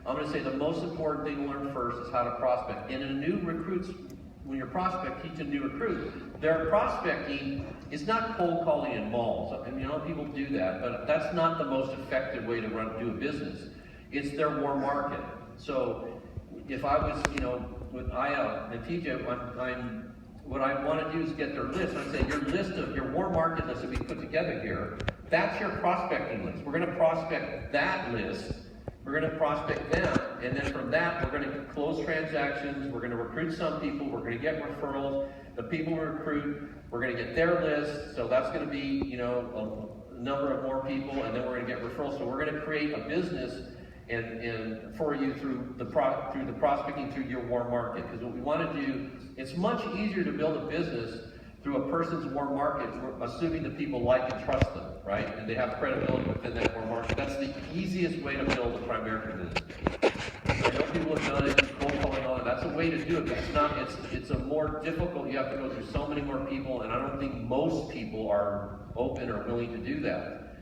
I'm going to say the most important thing to learn first is how to prospect. And in a new recruits, when you're prospect, teach a new recruit, their prospecting is not cold calling in malls. I mean, people do that, but that's not the most effective way to do a business. It's their warm market. So if I was, with IL and TJ, what I want to do is get their list. I'd say your warm market list that we put together here, that's your prospecting list. We're going to prospect that list. We're going to prospect them, and then from that, we're going to close transactions. We're going to recruit some people. We're going to get referrals. The people we recruit, we're going to get their list. So that's going to be, a number of more people, and then we're going to get referrals. So we're going to create a business and for you through the prospecting through your warm market. Because what we want to do, it's much easier to build a business through a person's warm market, assuming that people like and trust them, right? And they have credibility within that warm market. That's the easiest way to build a primary business. I know people have done it, cold calling, all that. That's a way to do it, but it's not. It's a more difficult. You have to go through so many more people, and I don't think most people are open or willing to do that.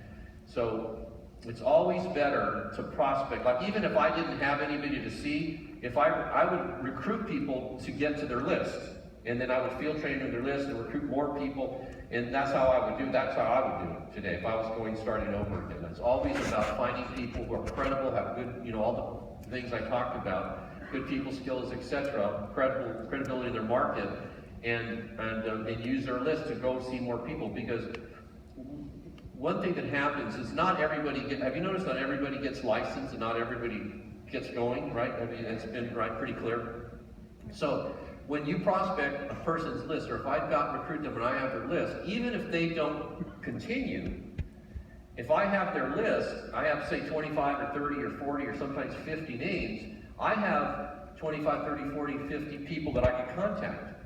So it's always better to prospect. Like even if I didn't have anybody to see, if I would recruit people to get to their list. And then I would field train to their list and recruit more people, and that's how I would do. That's how I would do it today if I was starting over again. It's always about finding people who are credible, have good, all the things I talked about, good people skills, etc., credibility in their market, and use their list to go see more people. Because one thing that happens is not everybody have you noticed not everybody gets licensed and not everybody gets going, right? I mean, it's been pretty clear. So when you prospect a person's list, or if I've recruit them and I have their list, even if they don't continue, if I have their list, I have say 25 or 30 or 40 or sometimes 50 names, I have 25, 30, 40, 50 people that I can contact,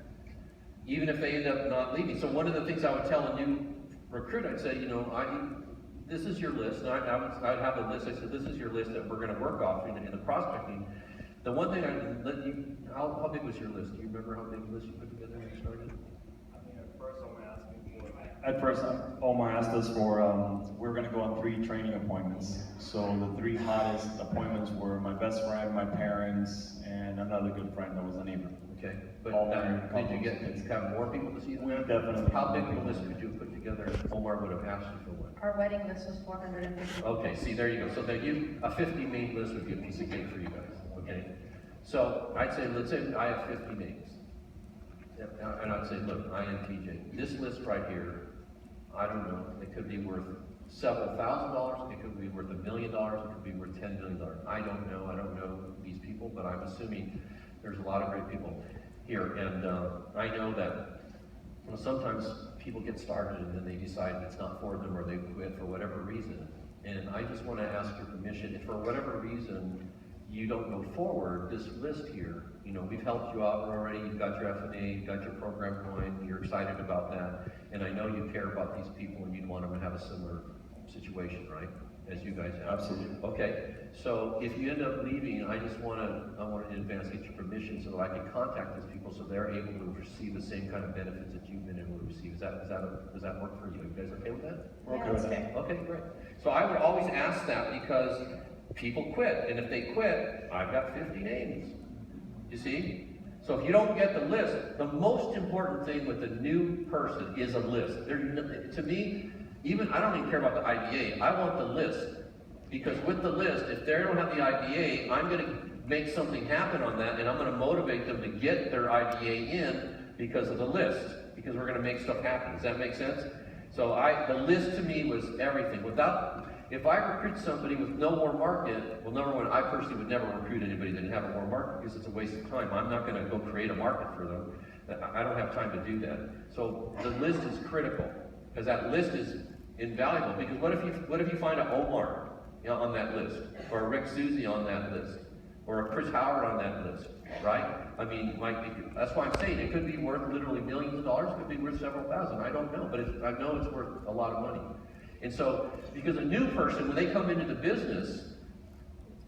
even if they end up not leaving. So one of the things I would tell a new recruit, I'd say, this is your list. And I'd have a list. I said, this is your list that we're going to work off in the prospecting. The one thing I let you, how big was your list? Do you remember how big the list you put together when you started? I mean, at first, Omar asked us for, we were going to go on 3 training appointments. So the 3 hottest appointments were my best friend, my parents, and another good friend that was a neighbor. Okay, but did you have more people to see them? Definitely. How big of a list could you put together? Omar would have asked you for what? Our wedding list was 450. Okay, see, there you go. So then a 50 name list would be a piece of cake for you guys. Okay, so let's say I have 50 names, and I'd say, look, I am TJ. This list right here, I don't know, it could be worth several $1,000s, it could be worth $1 million, it could be worth $10 million. I don't know these people, but I'm assuming there's a lot of great people here, and I know that sometimes people get started and then they decide it's not for them or they quit for whatever reason, and I just want to ask your permission, if for whatever reason you don't go forward, this list here, we've helped you out already, you've got your F&A, you've got your program going, you're excited about that, and I know you care about these people and you'd want them to have a similar situation, right? As you guys have. Absolutely. Okay, so if you end up leaving, I want to in advance get your permission so that I can contact those people so they're able to receive the same kind of benefits that you've been able to receive. Does that work for you? You guys okay with that? We're okay with that. Okay, great. So I would always ask that because people quit, and if they quit, I've got 50 names. You see? So if you don't get the list, the most important thing with a new person is a list. To me, I don't even care about the IBA. I want the list. Because with the list, if they don't have the IBA, I'm going to make something happen on that, and I'm going to motivate them to get their IBA in because of the list. Because we're going to make stuff happen. Does that make sense? So the list to me was everything. If I recruit somebody with no warm market, well, number one, I personally would never recruit anybody that didn't have a warm market because it's a waste of time. I'm not going to go create a market for them. I don't have time to do that. So the list is critical because that list is invaluable. Because what if you find an Omar on that list, or a Rick Susie on that list, or a Chris Howard on that list, right? I mean, that's why I'm saying it could be worth literally millions of dollars. It could be worth several thousand. I don't know, but I know it's worth a lot of money. And so, because a new person, when they come into the business,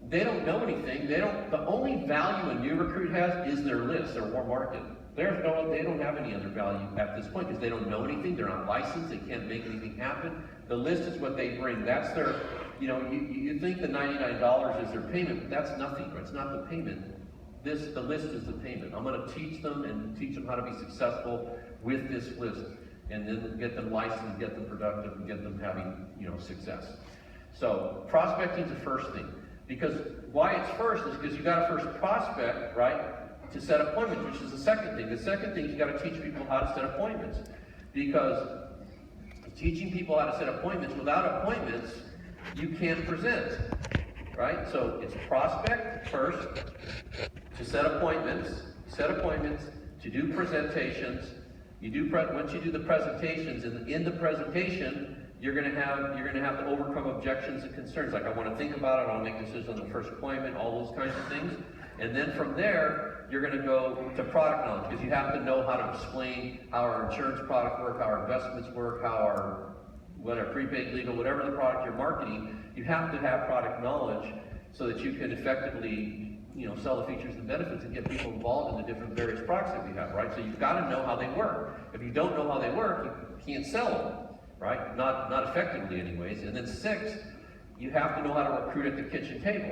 they don't know anything. The only value a new recruit has is their list, their warm market. They don't have any other value at this point because they don't know anything. They're not licensed. They can't make anything happen. The list is what they bring. That's you think the $99 is their payment, but that's nothing, right? It's not the payment. The list is the payment. I'm going to teach them how to be successful with this list, and then get them licensed, get them productive, and get them having, success. So prospecting is the first thing. Because why it's first is because you got to first prospect, right, to set appointments, which is the second thing. The second thing is you got to teach people how to set appointments. Because teaching people how to set appointments, without appointments, you can't present, right? So it's prospect first, to set appointments, to do presentations. Once you do the presentations, and in the presentation, you're going to have to overcome objections and concerns. Like, I want to think about it, I want to make decisions on the first appointment, all those kinds of things. And then from there, you're going to go to product knowledge, because you have to know how to explain how our insurance product work, how our investments work, how our prepaid, legal, whatever the product you're marketing. You have to have product knowledge so that you can effectively, sell the features and benefits and get people involved in the different various products that we have, right? So you've got to know how they work. If you don't know how they work, you can't sell them, right? Not effectively anyways. And then 6, you have to know how to recruit at the kitchen table.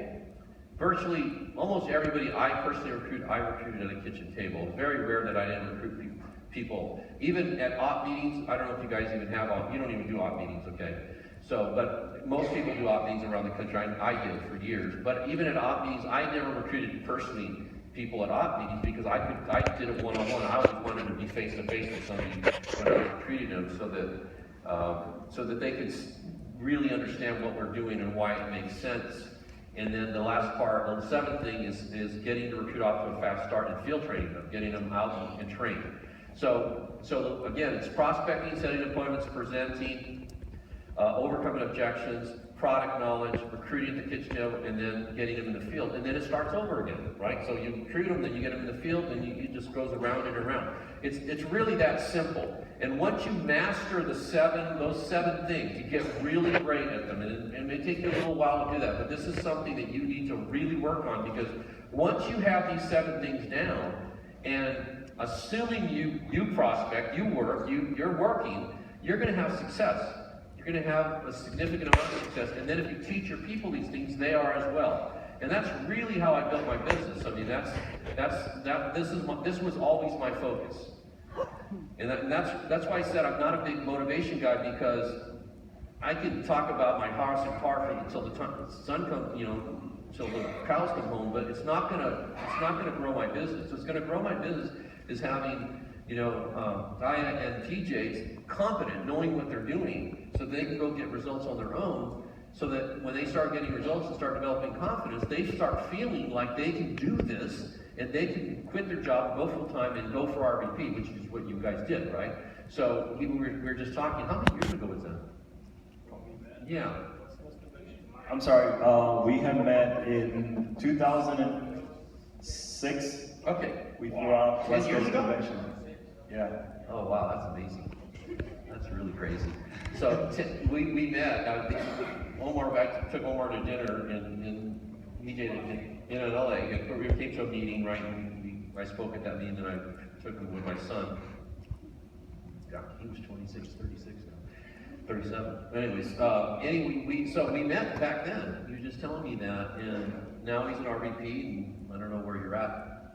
Virtually, almost everybody I personally recruited at a kitchen table. It's very rare that I didn't recruit people. Even at op meetings, I don't know if you guys even have you don't even do op meetings, okay? So, but most people do op meetings around the country. I did for years. But even at op meetings, I never recruited personally people at op meetings, because I did it one-on-one. I always wanted to be face-to-face with somebody when I was recruiting them, so that they could really understand what we're doing and why it makes sense. And then the last part, the 7th thing, is getting the recruit off to a fast start and field training them, getting them out and trained. So again, it's prospecting, setting appointments, presenting, overcoming objections, product knowledge, recruiting the kitchen table, and then getting them in the field. And then it starts over again, right? So you recruit them, then you get them in the field, and it just goes around and around. It's really that simple. And once you master those 7 things, you get really great at them. And it may take you a little while to do that, but this is something that you need to really work on, because once you have these 7 things down, and assuming you prospect, you're working, you're going to have success. You're going to have a significant amount of success. And then if you teach your people these things, they are as well. And that's really how I built my business. I mean, this was always my focus. And that's why I said I'm not a big motivation guy, because I can talk about my house and car until the sun comes, until the cows come home, but it's not gonna grow my business. What's gonna grow my business is having, Aya and TJ's competent, knowing what they're doing, so they can go get results on their own, so that when they start getting results and start developing confidence, they start feeling like they can do this, and they can quit their job, go full-time, and go for RVP, which is what you guys did, right? So we were just talking, how many years ago was that? Yeah. I'm sorry, we have met in 2006. Okay. We threw out 10 years ago? convention. Yeah. Oh wow, that's amazing. That's really crazy. So we met. I took Omar to dinner in LA. We came to a meeting, right? And I spoke at that meeting, and I took him with my son. God, he was 26, 36 now. 37. Anyways, so we met back then. He was just telling me that, and now he's an RVP, and I don't know where you're at.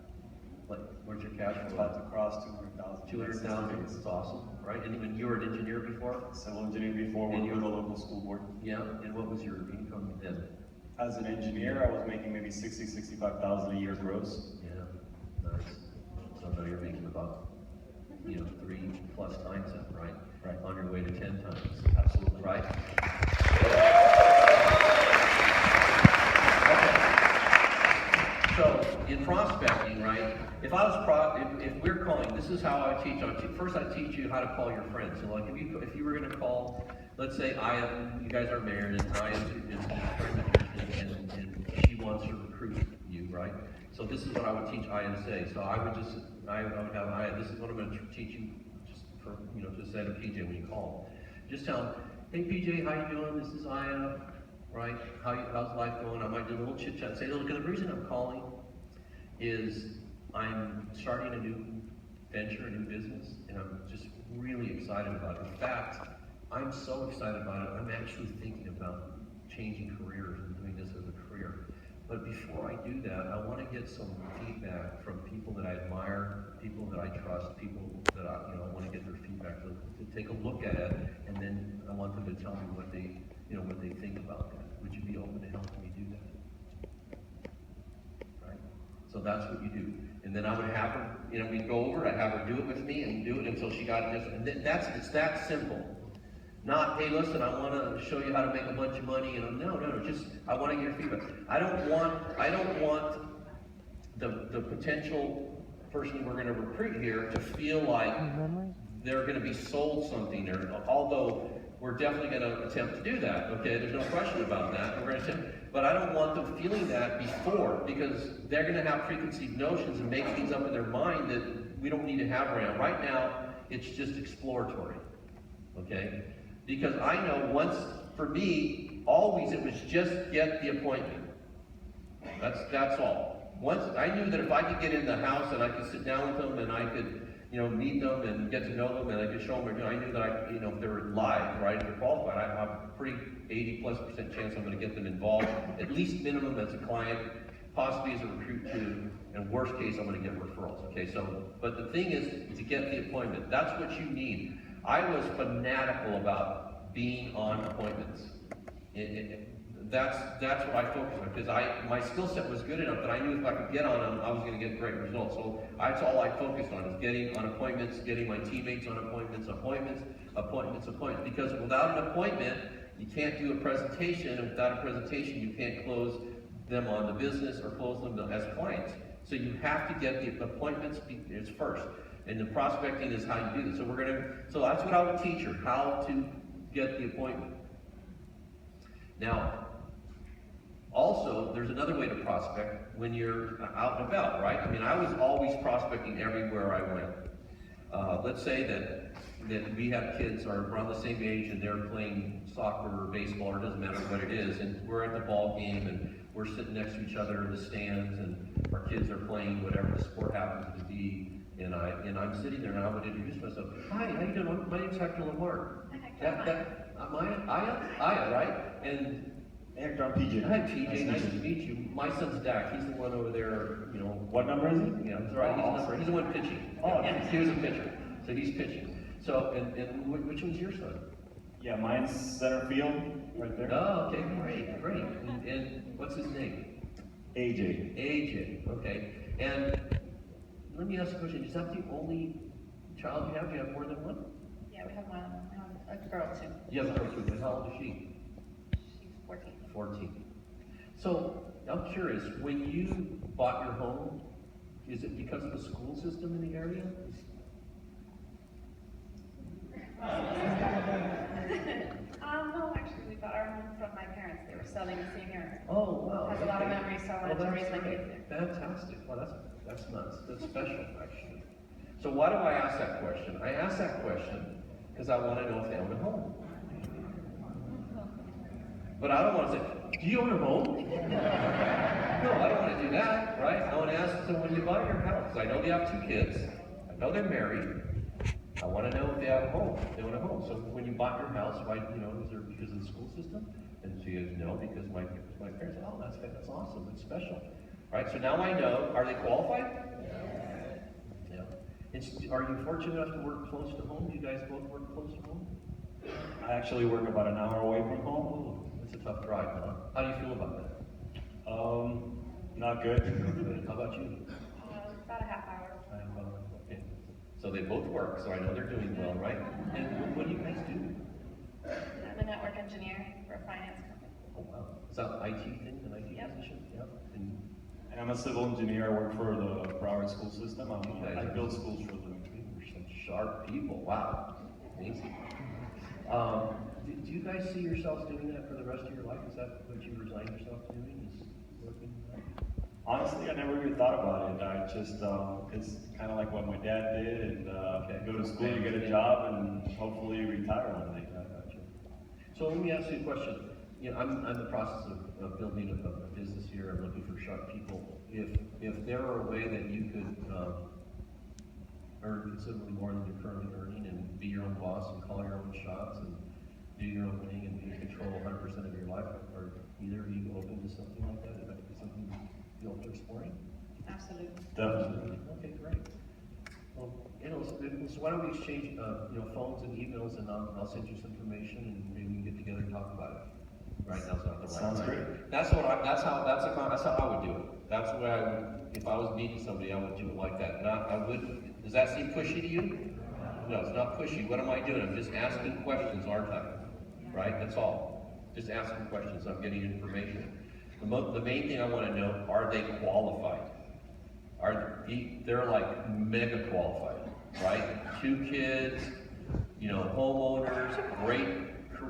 Like, where's your cash flow? About to cross 200,000. 200,000. That's awesome, right? And you were an engineer before? Civil engineer before, worked with the local school board. Yeah. And what was your income then? As an engineer, I was making maybe 60, 65,000 a year gross. Yeah. Nice. So now you're making about 3+ times that, right? Right. On your way to 10 times. Absolutely. Right? Okay. So in prospecting, right? If we're calling, this is how I teach. First, I teach you how to call your friends. So like if you were going to call, let's say you guys are married, and I and she wants to recruit you, right? So this is what I would teach Aya to say. So I would have Aya, this is what I'm going to teach you, just for, to say to PJ when you call. Just tell him, hey PJ, how you doing? This is Aya, right? How's life going? I might do a little chit chat. Say, look, the reason I'm calling is I'm starting a new venture, a new business, and I'm just really excited about it. In fact, I'm so excited about it, I'm actually thinking about changing careers and doing this as a career. But before I do that, I want to get some feedback from people that I admire, people that I trust, people that I want to get their feedback to take a look at it, and then I want them to tell me what they think about that. Would you be open to helping me do that? Right? So that's what you do. And then I would have her, we'd go over, I'd have her do it with me and do it until she got this. And it's that simple. Not, hey, listen, I want to show you how to make a bunch of money. No, just, I want to get your feedback. I don't want the potential person we're going to recruit here to feel like they're going to be sold something there. Although we're definitely going to attempt to do that, okay? There's no question about that. We're going to attempt, but I don't want them feeling that before, because they're going to have preconceived notions and make things up in their mind that we don't need to have around. Right now, it's just exploratory, okay? Because I know for me, always it was just get the appointment. That's all. Once I knew that if I could get in the house and I could sit down with them and I could, meet them and get to know them and I could show them, I knew that if they were live, right, if they're qualified, I have a pretty 80+% chance I'm going to get them involved, at least minimum as a client, possibly as a recruit too, and worst case, I'm going to get referrals, okay? So, but the thing is to get the appointment. That's what you need. I was fanatical about being on appointments. That's what I focused on, because my skill set was good enough that I knew if I could get on them, I was going to get great results. So that's all I focused on, is getting on appointments, getting my teammates on appointments. Because without an appointment, you can't do a presentation, and without a presentation, you can't close them on the business or close them as clients. So you have to get the appointments first. And the prospecting is how you do this. So that's what I would teach her, how to get the appointment. Now, also, there's another way to prospect when you're out and about, right? I mean, I was always prospecting everywhere I went. Let's say that we have kids are around the same age and they're playing soccer or baseball, or it doesn't matter what it is, and we're at the ball game and we're sitting next to each other in the stands and our kids are playing whatever the sport happens to be. And I'm sitting there and I would introduce myself. Hi, how you doing? My name's Hector LaMarque. Aya, right? And Hector, I'm PJ. hi, PJ. Nice to meet you. My son's Dak. He's the one over there. What number is he? Yeah, that's right. He's the one pitching. Oh, yeah. He was a pitcher, so he's pitching. So, and which one's your son? Yeah, mine's center field, right there. Oh, okay, great. And what's his name? AJ. AJ. Okay. And let me ask a question. Is that the only child you have? Do you have more than one? Yeah, we have one, a girl too. You have a girl too, but how old is she? She's 14. 14. So, I'm curious, when you bought your home, is it because of the school system in the area? No, actually, we bought our home from my parents. They were selling the same year. Oh, wow. Has a lot of memories, so I wanted to raise my kids there. Fantastic. Well, that's nuts. That's special, actually. So why do I ask that question? I ask that question because I want to know if they own a home. But I don't want to say, do you own a home? No, I don't want to do that, right? I want to ask, so when you buy your house, I know they have 2 kids, I know they're married, I want to know if they have a home, if they own a home. So when you bought your house, right, is there because of the school system? And she goes, no, because my parents, oh, that's awesome, it's special. Right, so now I know, are they qualified? Yeah. Are you fortunate enough to work close to home? Do you guys both work close to home? I actually work about an hour away from home. Oh, that's a tough drive, huh? How do you feel about that? Not good. How about you? About a half hour. Okay. So they both work, so I know they're doing well, right? And what do you guys do? I'm a network engineer for a finance company. Oh, wow. Is that an IT thing, an IT position? Yep. And And I'm a civil engineer. I work for the Broward school system. I build schools for them. you're some sharp people. Wow. Amazing. Do you guys see yourselves doing that for the rest of your life? Is that what you resign yourself to doing? Is working? Honestly, I never really thought about it. I just, it's kind of like what my dad did, and go to school, you get a job, and hopefully retire one day. I got you. So let me ask you a question. I'm in the process of building a business here. I'm looking for sharp people. If there were a way that you could earn considerably more than you're currently earning, and be your own boss and call your own shots, and do your own thing and be in control 100% of your life? Are either of you open to something like that? Is that something you feel to exploring? Absolutely. Definitely. Okay, great. Well, so why don't we exchange, phones and emails, and I'll send you some information, and maybe we can get together and talk about it. Right now's not the right Sounds time. great. That's how I would do it. That's the way I would, if I was meeting somebody, I would do it like that. Does that seem pushy to you? No, it's not pushy. What am I doing? I'm just asking questions, aren't I? Right? That's all. Just asking questions. I'm getting information. The main thing I want to know, are they qualified? They're like mega qualified, right? 2 kids, homeowners, great,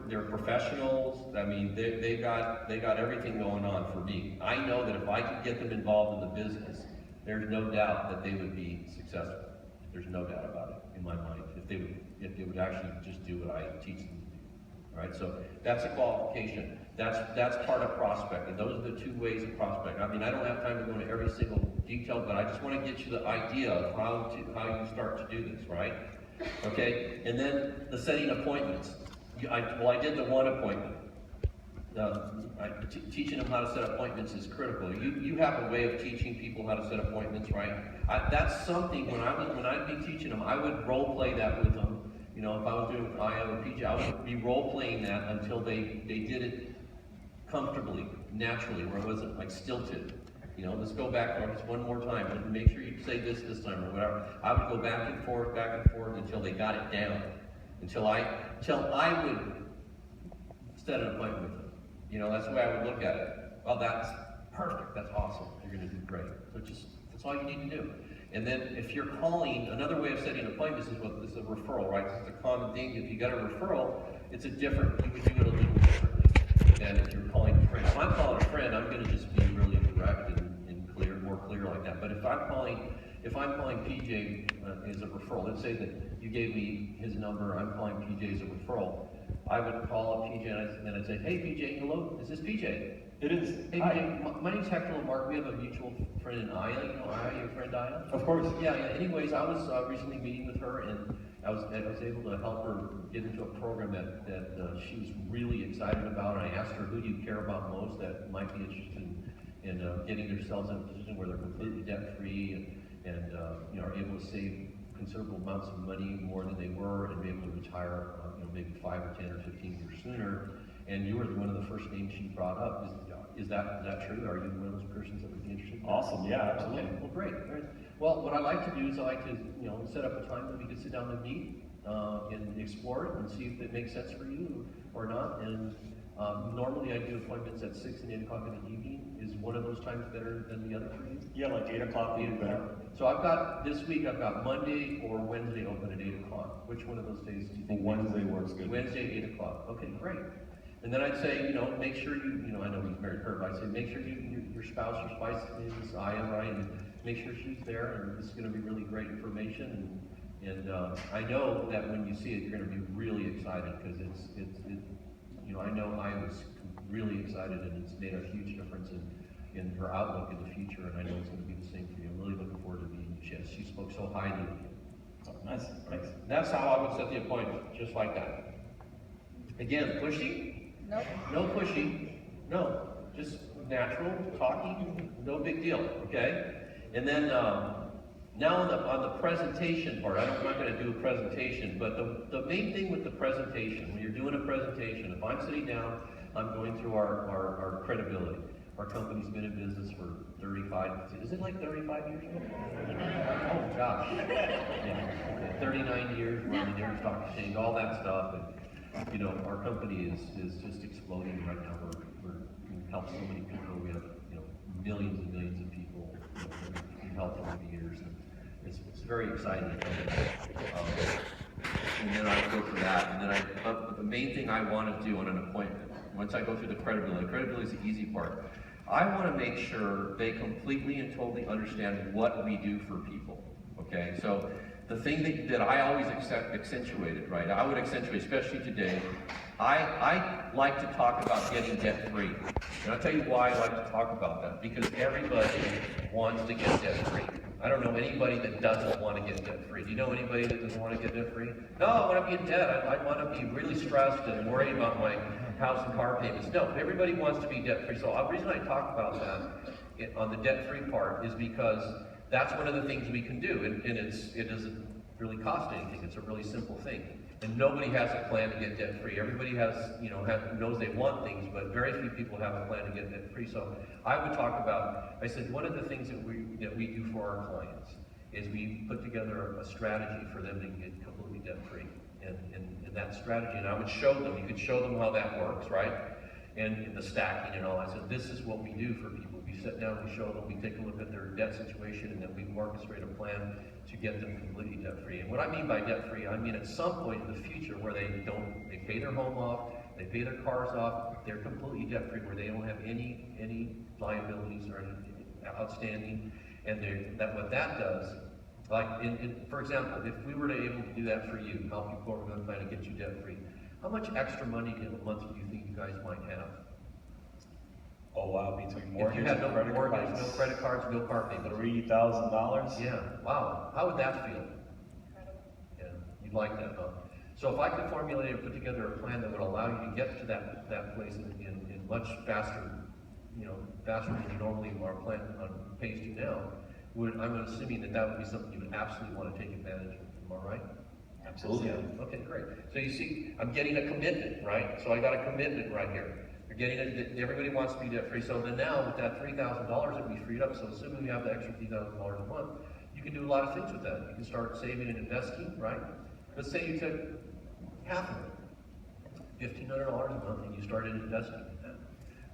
they're professionals. I mean, they got everything going on for me. I know that if I could get them involved in the business, there's no doubt that they would be successful. There's no doubt about it in my mind, if they would actually just do what I teach them to do. Right? So that's a qualification. That's part of prospecting. Those are the 2 ways of prospecting. I mean, I don't have time to go into every single detail, but I just want to get you the idea of how you start to do this, right? Okay? And then the setting appointments. I did the 1 appointment. Teaching them how to set appointments is critical. You have a way of teaching people how to set appointments, right? That's something, when I'd be teaching them, I would role play that with them. If I was doing IA or PJ, I would be role playing that until they did it comfortably, naturally, where it wasn't like stilted. Let's go back just one more time, and make sure you say this time or whatever. I would go back and forth until they got it down. Until I would set an appointment with them. That's the way I would look at it. Well, that's perfect. That's awesome. You're going to do great. So that's all you need to do. And then if you're calling, another way of setting appointments is a referral, right? It's a common thing. If you got a referral, you would do it a little differently than if you're calling a friend. If I'm calling a friend, I'm going to just be really direct and clear, more clear like that. But if I'm calling PJ as a referral, let's say that you gave me his number, I'm calling PJ as a referral, I would call up PJ and then I'd say, hey PJ, hello, is this PJ? It is. Hey PJ, my name's Hector LaMarque. We have a mutual friend in Aya. Aya, your friend Aya? Of course. Yeah. Anyways, I was recently meeting with her, and I was able to help her get into a program that she was really excited about. And I asked her, who do you care about most that might be interested in getting themselves in a position where they're completely debt-free and are able to save considerable amounts of money, more than they were, and be able to retire maybe 5 or 10 or 15 years sooner. And you were one of the first names she brought up. Is that true? Are you one of those persons that would be interested? Awesome, yeah, absolutely. Okay, well, great. Well, what I like to do is I like to set up a time that we can sit down and meet and explore it and see if it makes sense for you or not. And normally I do appointments at 6 and 8 o'clock in the evening. Is one of those times better than the other for you? Yeah, like 8 o'clock would be better. So this week I've got Monday or Wednesday open at 8 o'clock. Which one of those days do you think? Wednesday works good. Wednesday, 8 o'clock. Okay, great. And then I'd say, make sure I know he's married her, but I'd say make sure your spouse is Aya, right? And make sure she's there, and this is going to be really great information. And I know that when you see it, you're going to be really excited, because I know Aya was really excited, and it's made a huge difference in her outlook in the future, and I know it's going to be the same for you. I'm really looking forward to meeting you. She spoke so highly of you. Oh, nice, thanks. That's how I would set the appointment, just like that. Again, pushy? Nope. No pushy. No. Just natural, talking, no big deal, okay? And then, now on the presentation part, I'm not going to do a presentation, but the main thing with the presentation, when you're doing a presentation, if I'm sitting down, I'm going through our credibility. Our company's been in business for is it like 35 years ago? Oh gosh. Yeah. 39 years, we're on the New York Stock Exchange, all that stuff. And, our company is just exploding right now. We've helped so many people. We have, millions and millions of people that we've helped over the years. And it's very exciting. And then I go for that. And then but the main thing I want to do on an appointment, once I go through the credibility is the easy part. I want to make sure they completely and totally understand what we do for people. Okay, so the thing that I always accentuated, right? I would accentuate, especially today. I like to talk about getting debt-free. And I'll tell you why I like to talk about that. Because everybody wants to get debt-free. I don't know anybody that doesn't want to get debt-free. Do you know anybody that doesn't want to get debt-free? No, I want to be in debt. I want to be really stressed and worried about my house and car payments. No, everybody wants to be debt-free. So the reason I talk about that on the debt-free part is because that's one of the things we can do. And it doesn't really cost anything. It's a really simple thing. And nobody has a plan to get debt-free. Everybody has, knows they want things, but very few people have a plan to get debt-free. So I would talk about, I said, one of the things that we do for our clients is we put together a strategy for them to get completely debt-free. And that strategy, and I would show them, you could show them how that works, right? And the stacking and all. I said, this is what we do for people. We sit down, we show them, we take a look at their debt situation, and then we orchestrate a plan to get them completely debt-free. And what I mean by debt-free, I mean at some point in the future where they pay their home off, they pay their cars off, they're completely debt-free, where they don't have any liabilities or any outstanding. And what that does, like for example, if we were to able to do that for you, help you form a plan to get you debt-free, how much extra money in a month do you think you guys might have? Oh wow, between If you mortgage had no and credit mortgage, cards, no credit cards, no car payments. $3,000? Yeah, wow. How would that feel? Yeah, you'd like that, huh? So if I could formulate and put together a plan that would allow you to get to that place in much faster, faster than you normally are planning on pays to now, I'm assuming that would be something you would absolutely want to take advantage of. Am I right? Absolutely. Yeah. Okay, great. So you see, I'm getting a commitment, right? So I got a commitment right here. You're getting everybody wants to be debt free. So then now with that $3,000 that we freed up, so assuming you have the extra $3,000 a month, you can do a lot of things with that. You can start saving and investing, right? Let's say you took half of it, $1,500 a month, and you started investing in that.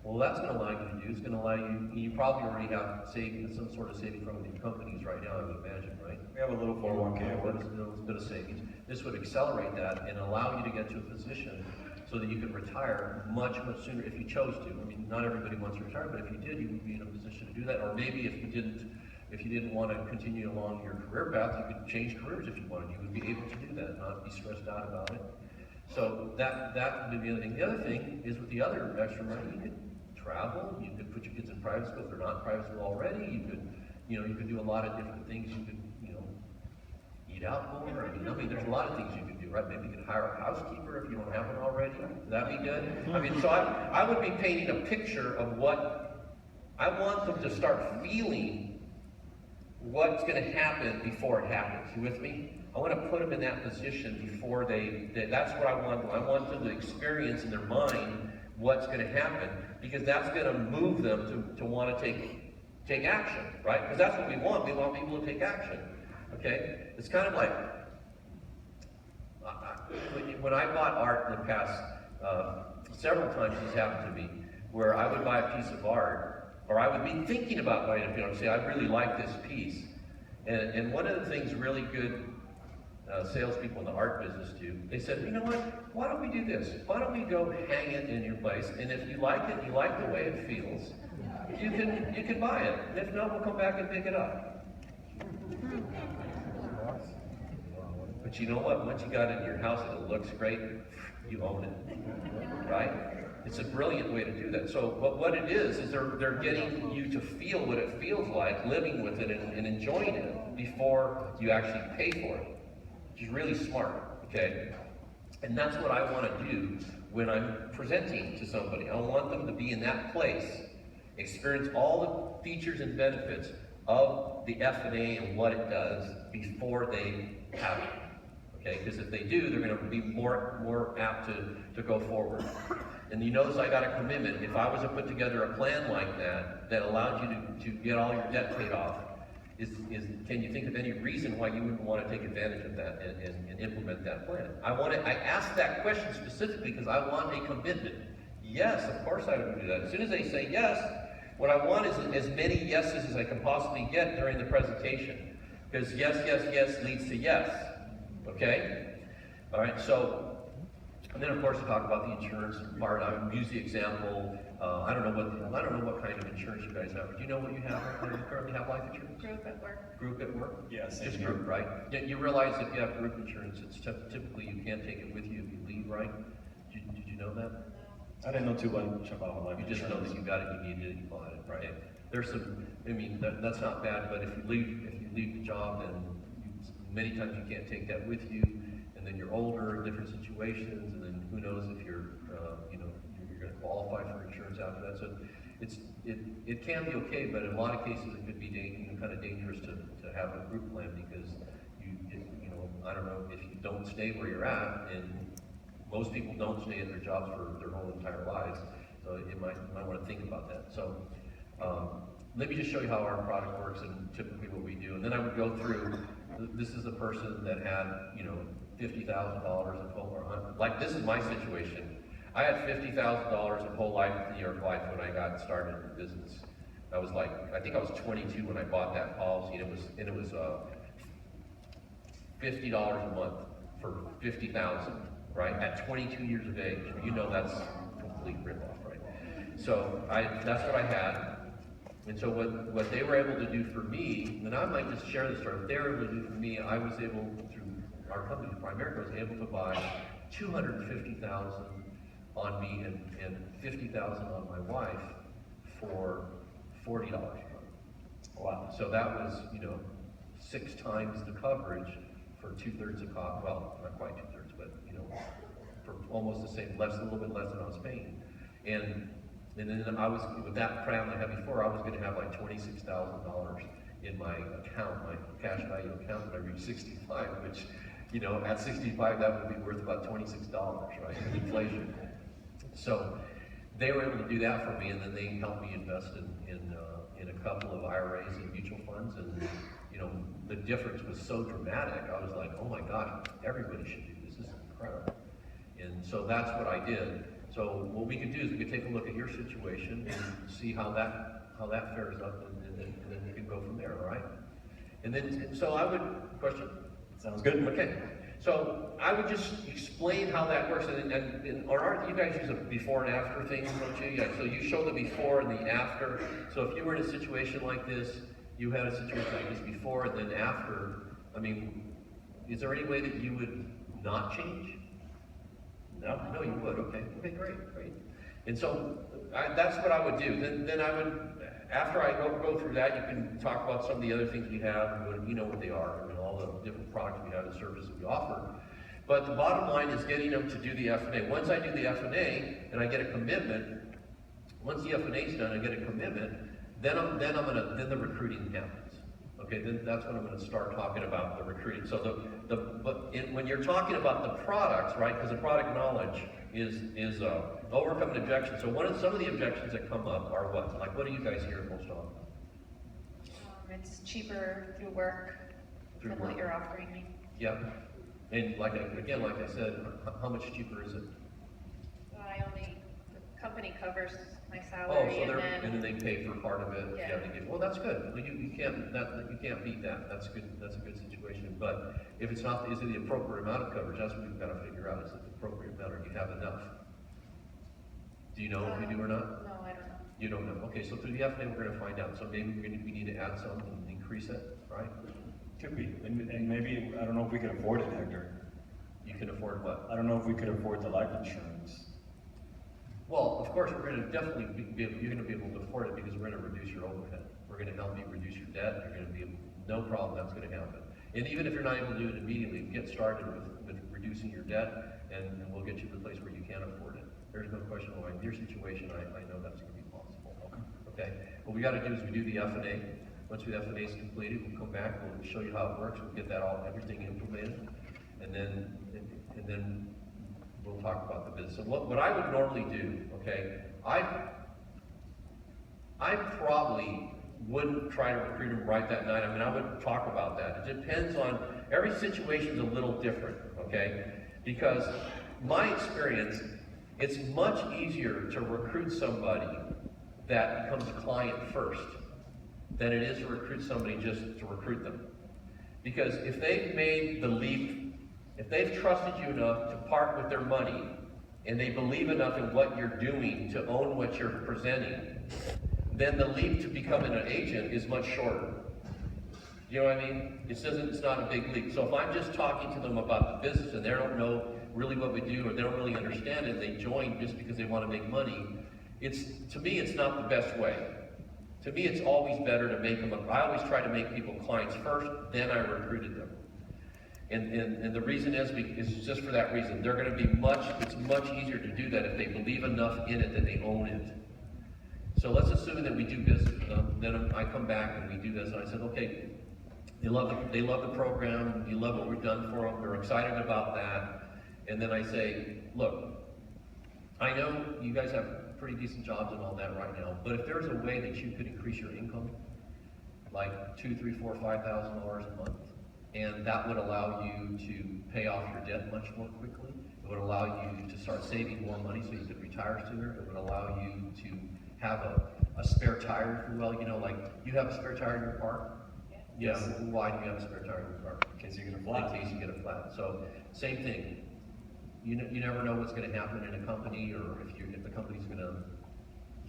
Well, that's going to allow you to do. It's going to allow you probably already have some sort of saving from the companies right now, I would imagine, right? We have a little 401k. A bit of savings. This would accelerate that and allow you to get to a position so that you could retire much sooner if you chose to. I mean, not everybody wants to retire, but if you did, you would be in a position to do that. Or maybe if you didn't want to continue along your career path, you could change careers if you wanted. You would be able to do that, not be stressed out about it. So that would be the other thing. The other thing is with the other extra money, you could travel, you could put your kids in private school if they're not in private school already, you could do a lot of different things. You could, eat out more. I mean, there's a lot of things you could do, right? Maybe you could hire a housekeeper if you don't have one already. Would that be good? I mean, so I would be painting a picture of what I want them to start feeling what's going to happen before it happens. You with me? I want to put them in that position before that's what I want them. I want them to experience in their mind what's going to happen, because that's going to move them to want to take action, right? Because that's what we want. We want people to take action. Okay? It's kind of like when I bought art in the past, several times this happened to me, where I would buy a piece of art, or I would be thinking about buying a piece, and say, I really like this piece. And one of the things really good salespeople in the art business do, they said, you know what, why don't we do this? Why don't we go hang it in your place, and if you like it, you like the way it feels, you can buy it. And if not, we'll come back and pick it up. But you know what? Once you got it in your house and it looks great, you own it, right? It's a brilliant way to do that. So, but what it is they're getting you to feel what it feels like living with it and enjoying it before you actually pay for it, which is really smart, okay? And that's what I want to do when I'm presenting to somebody. I want them to be in that place, experience all the features and benefits of the F&A and what it does before they have it. Okay, because if they do, they're going to be more apt to go forward. And you notice I got a commitment. If I was to put together a plan like that allowed you to get all your debt paid off, can you think of any reason why you wouldn't want to take advantage of that and implement that plan? I asked that question specifically because I want a commitment. Yes, of course I would do that. As soon as they say yes, what I want is as many yeses as I can possibly get during the presentation. Because yes, yes, yes leads to yes. Okay? All right, so And then of course, we talk about the insurance part. I would use the example, I don't know what kind of insurance you guys have. Do you know what you have? Do you currently have life insurance? Group at work. Group at work? Yeah, same Just here. group, right? You realize if you have group insurance, it's typically you can't take it with you if you leave, right? Did you know that? I didn't know too much about life You just know that you got it, you needed it, you bought it, right? There's some, I mean, that's not bad, but if you leave the job, then many times you can't take that with you, and then you're older, different situations, and then who knows if you're going to qualify for insurance after that. So it can be okay, but in a lot of cases it could be kind of dangerous to have a group plan because I don't know if you don't stay where you're at, and most people don't stay at their jobs for their whole entire lives, so you might want to think about that. So let me just show you how our product works and typically what we do, and then I would go through. This is a person that had $50,000 of whole, or like this is my situation. I had $50,000 of whole life New York Life when I got started in the business. I was like, I think I was 22 when I bought that policy, and it was $50 a month for $50,000, right? At 22 years of age, that's a complete ripoff, right? So that's what I had. And so what they were able to do for me, and I might just share this story, what they were able to do for me, I was able, through our company, Primerica, was able to buy $250,000 on me and $50,000 on my wife for $40 a month. Wow. So that was, 6 times the coverage for 2/3 the cost, well, not quite 2/3, but, for almost the same, a little bit less than I was paying. And then I was, with that plan I had before, I was going to have like $26,000 in my account, my cash value account when I reached 65, which, at 65, that would be worth about $26, right, in inflation. So they were able to do that for me, and then they helped me invest in a couple of IRAs and mutual funds, and, the difference was so dramatic. I was like, oh my gosh, everybody should do this. This is incredible. And so that's what I did. So what we could do is we could take a look at your situation and see how that fares up, and then we can go from there, all right? And then, so I would, question? Sounds good. Okay. So I would just explain how that works, and you guys use a before and after thing, don't you? Yeah, so you show the before and the after. So if you were in a situation like this, you had a situation like this before and then after, I mean, is there any way that you would not change? No, you would. Okay, great. And so that's what I would do. Then I would, after I go through that, you can talk about some of the other things we have. You know what they are, all the different products we have and services we offer. But the bottom line is getting them to do the F&A. Once I do the F&A and I get a commitment, once the F&A is done, I get a commitment. Then the recruiting happens. Okay, then that's when I'm going to start talking about the recruiting. So when you're talking about the products, right? Because the product knowledge is overcoming objections. So some of the objections that come up are what? Like, what do you guys hear most often? It's cheaper through work than what you're offering me. Yeah, and like I said, how much cheaper is it? The company covers my Oh, salary, so and then they pay for part of it. Yeah. Well, that's good. You can't beat that. That's good. That's a good situation. But if it's not, is it the appropriate amount of coverage? That's what we've got to figure out. Is it the appropriate amount, or do you have enough? Do you know if you do or not? No, I don't know. You don't know. Okay, so through the F&A we're going to find out. So maybe we need to add some and increase it, right? Could be, and maybe, I don't know if we could afford it, Hector. You can afford what? I don't know if we could afford the life insurance. Well, of course, we're going to definitely you're going to be able to afford it because we're going to reduce your overhead. We're going to help you reduce your debt. You're going to be no problem. That's going to happen. And even if you're not able to do it immediately, get started with reducing your debt, and we'll get you to the place where you can afford it. There's no question why in your situation, I know that's going to be possible. Okay. What we got to do is we do the F&A. Once the F&A is completed, we'll come back. We'll show you how it works. We'll get everything implemented, and then we'll talk about the business. So what I would normally do, okay, I probably wouldn't try to recruit them right that night. I mean, I would talk about that. It depends on, every situation's a little different, okay? Because my experience, it's much easier to recruit somebody that becomes a client first than it is to recruit somebody just to recruit them. Because if they've made the leap, if they've trusted you enough to part with their money and they believe enough in what you're doing to own what you're presenting, then the leap to becoming an agent is much shorter. You know what I mean? It's not a big leap. So if I'm just talking to them about the business and they don't know really what we do, or they don't really understand it, they join just because they want to make money, to me, it's not the best way. To me, it's always better to make them, I always try to make people clients first, then I recruited them. And the reason is just for that reason. They're going to be it's much easier to do that if they believe enough in it that they own it. So let's assume that we do business with them, then I come back and we do this, and I said, okay, they love the program, you love what we've done for them, they're excited about that, and then I say, look, I know you guys have pretty decent jobs and all that right now, but if there's a way that you could increase your income, like $2,000, $3,000, $4,000, $5,000 a month, and that would allow you to pay off your debt much more quickly, it would allow you to start saving more money so you could retire sooner, it would allow you to have a spare tire, if you will, like you have a spare tire in your car? Yeah, why do you have a spare tire in your car? In case you get a flat. In case you get a flat. So, same thing. You never know what's going to happen in a company, or if the company's going to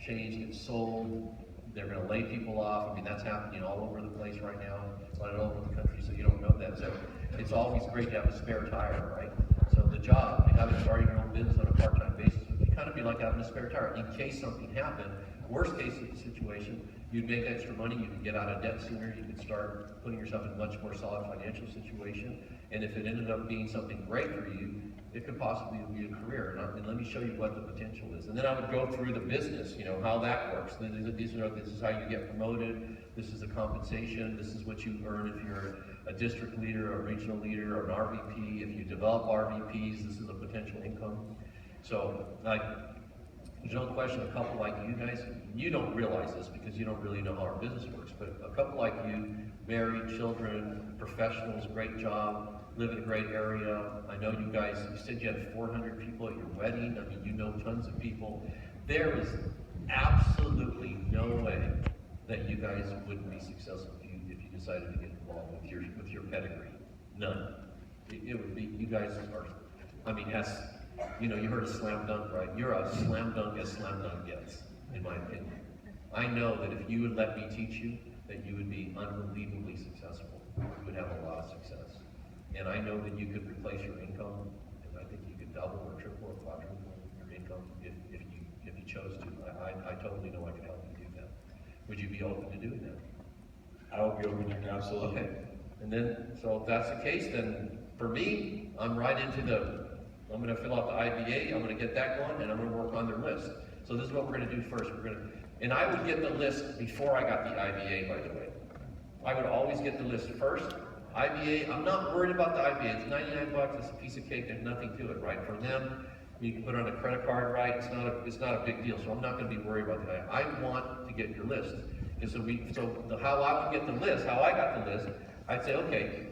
change, get sold, they're going to lay people off. I mean, that's happening all over the place right now, all over the country, so you don't know that. So, it's always great to have a spare tire, right? So, the job, having started your own business on a part-time basis, would kind of be like having a spare tire in case something happened. Worst case situation, you'd make extra money, you could get out of debt sooner, you could start putting yourself in a much more solid financial situation, and if it ended up being something great for you, it could possibly be a career, and let me show you what the potential is. And then I would go through the business, how that works. This is how you get promoted, this is the compensation, this is what you earn if you're a district leader, a regional leader, or an RVP. If you develop RVPs, this is the potential income. So, there's no question, a couple like you guys, you don't realize this because you don't really know how our business works, but a couple like you, married, children, professionals, great job, live in a great area. I know you guys, you said you had 400 people at your wedding. I mean, you know tons of people. There is absolutely no way that you guys wouldn't be successful if you decided to get involved with your pedigree. None. It would be, you guys are, I mean, you heard a slam dunk, right? You're a slam dunk as slam dunk gets, in my opinion. I know that if you would let me teach you, that you would be unbelievably successful. You would have a lot of success. And I know that you could replace your income, and I think you could double or triple or quadruple your income if you chose to. I totally know I could help you do that. Would you be open to doing that? I will be open to it, absolutely. Okay. And then, so if that's the case, then for me, I'm right into I'm going to fill out the IBA, I'm going to get that going, and I'm going to work on their list. So this is what we're going to do first. And I would get the list before I got the IBA, by the way. I would always get the list first. IBA, I'm not worried about the IBA. It's 99 bucks, it's a piece of cake, there's nothing to it, right? For them, you can put it on a credit card, right? It's not a big deal, so I'm not going to be worried about that. I want to get your list. And how I would get the list, how I got the list, I'd say, okay,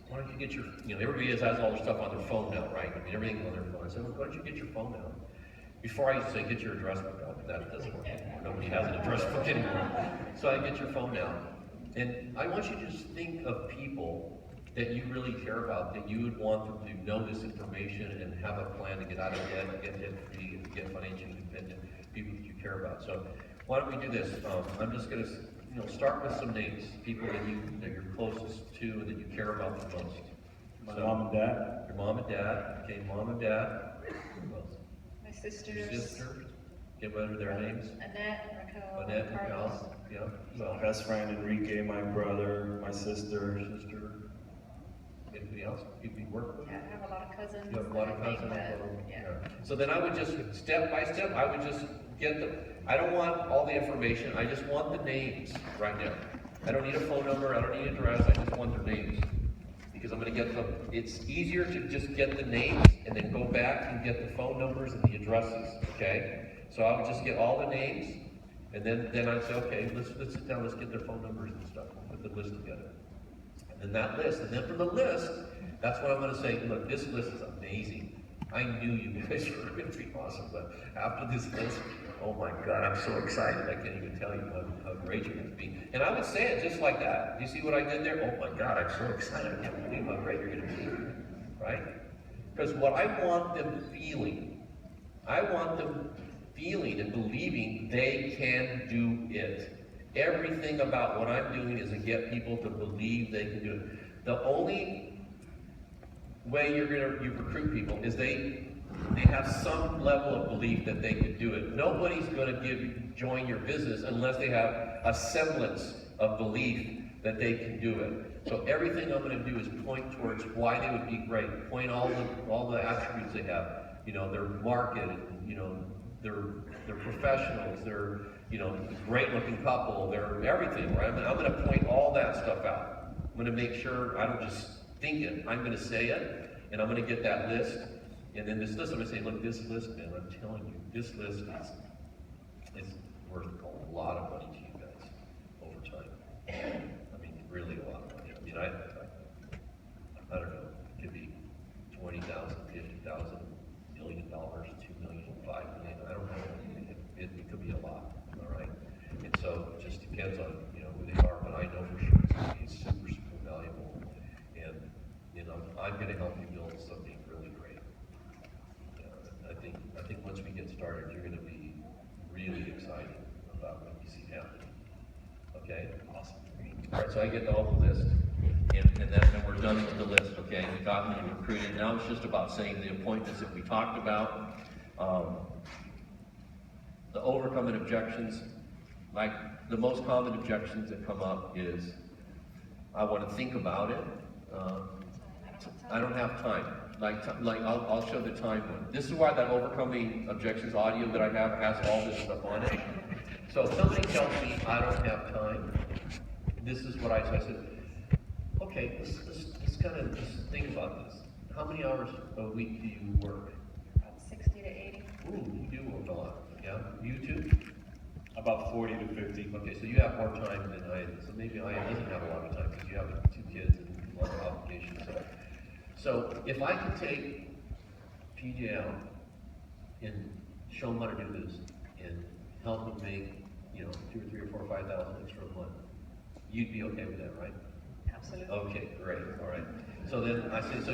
why don't you get your, everybody has all their stuff on their phone now, right? I mean, everything's on their phone. I said, well, why don't you get your phone now? Before I used to say, get your address book out, but that doesn't work anymore. Nobody has an address book anymore. So I get your phone now. And I want you to just think of people that you really care about, that you would want them to know this information and have a plan to get out of debt, get debt-free, and get financially independent, people that you care about. So why don't we do this? I'm just going to start with some names, people that you're closest to and that you care about the most. My mom and dad. Your mom and dad. Okay, mom and dad. Who else? My sisters. Your sisters. Okay, what are their names? Annette, Raquel, Annette and Carlos. Cal. Yeah. My Well, best friend Enrique, my brother, my sister. Anybody else? People you work with? Yeah, I have a lot of cousins. You have a lot of I think cousins. that- Yeah. Yeah. So then I would just, step by step, I would just get I don't want all the information, I just want the names right now. I don't need a phone number, I don't need an address, I just want their names. Because I'm gonna get them, it's easier to just get the names and then go back and get the phone numbers and the addresses, okay? So I would just get all the names, and then I'd say, okay, let's sit down, let's get their phone numbers and stuff, put the list together. And then that list, and then from the list, that's what I'm gonna say, look, this list is amazing. I knew you guys were gonna be awesome, but after this list, oh my God, I'm so excited, I can't even tell you how great you're gonna be. And I would say it just like that. You see what I did there? Oh my God, I'm so excited, I can't believe how great you're gonna be, right? Because what I want them feeling I want them feeling and believing they can do it. Everything about what I'm doing is to get people to believe they can do it. The only way you recruit people is they have some level of belief that they can do it. Nobody's going to join your business unless they have a semblance of belief that they can do it. So everything I'm going to do is point towards why they would be great. Point all the attributes they have. You know, their market. You know, they're professionals. They're, you know, a great-looking couple. They're everything, right? I'm going to point all that stuff out. I'm going to make sure I don't just think it. I'm going to say it, and I'm going to get that list. And then this list, I'm going to say, look, this list, man, I'm telling you, this list is worth a lot of money to you guys over time. I mean, really a lot of money. I mean, I don't know, it could be $20,000, $50,000, $1 million, $2 million, $5 million. I don't know. It could be a lot, all right? And so it just depends on, you know, who they are, but I know for sure it's going to be super, super valuable. And, you know, I'm going to help you build something really great. I think once we get started, you're going to be really excited about what you see happening. Okay? Awesome. All right, so I get all the list, and then we're done with the list, okay? We got them recruited. Now it's just about saying the appointments that we talked about. The overcoming objections, like the most common objections that come up is, I want to think about it. I don't have time. Like I'll show the time one. This is why that overcoming objections audio that I have has all this stuff on it. So if somebody tells me I don't have time, this is what I said. Okay, let's kind of just think about this. How many hours a week do you work? About 60 to 80. Ooh, you do work a lot. Yeah, you too. About 40 to 50. Okay, so you have more time than I do. So maybe I doesn't have a lot of time because you have 2 kids and a lot of obligations. So if I could take PJ out and show him how to do this and help him make, you know, 2 or 3 or 4 or 5,000 extra a month, you'd be okay with that, right? Absolutely. Okay, great, all right. So then I said,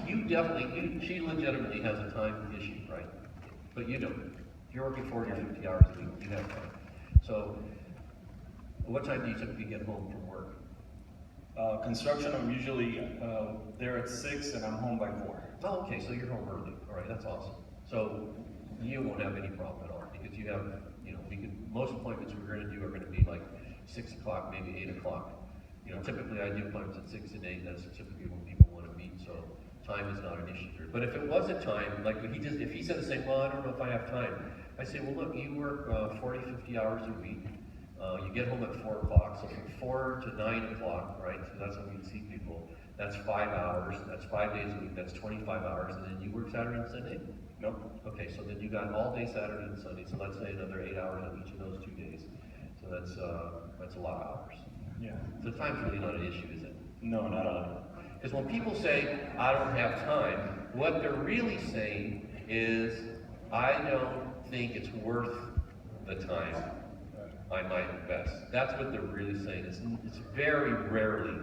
you definitely, she legitimately has a time issue, right? But you don't. If you're working 40 or 50 hours a week, you have time. So what time do you typically get home from work? Construction, I'm usually there at 6 and I'm home by 4. Oh, okay, so you're home early. All right, that's awesome. So you won't have any problem at all because you have, you know, most appointments we're going to do are going to be like 6 o'clock, maybe 8 o'clock. You know, typically I do appointments at 6 and 8. That's typically when people want to meet. So time is not an issue here. But if it was a time, like if he said the same, well, I don't know if I have time. I say, well, look, you work 40, 50 hours a week. You get home at 4 o'clock, so from 4 to 9 o'clock, right? So that's when we see people. That's 5 hours. That's 5 days a week. That's 25 hours. And then you work Saturday and Sunday? Nope. Okay, so then you got all day Saturday and Sunday. So let's say another 8 hours on each of those 2 days. So that's a lot of hours. Yeah. So time's really not an issue, is it? No, not at all. Because when people say, I don't have time, what they're really saying is, I don't think it's worth the time I might invest. That's what they're really saying. It's very rarely.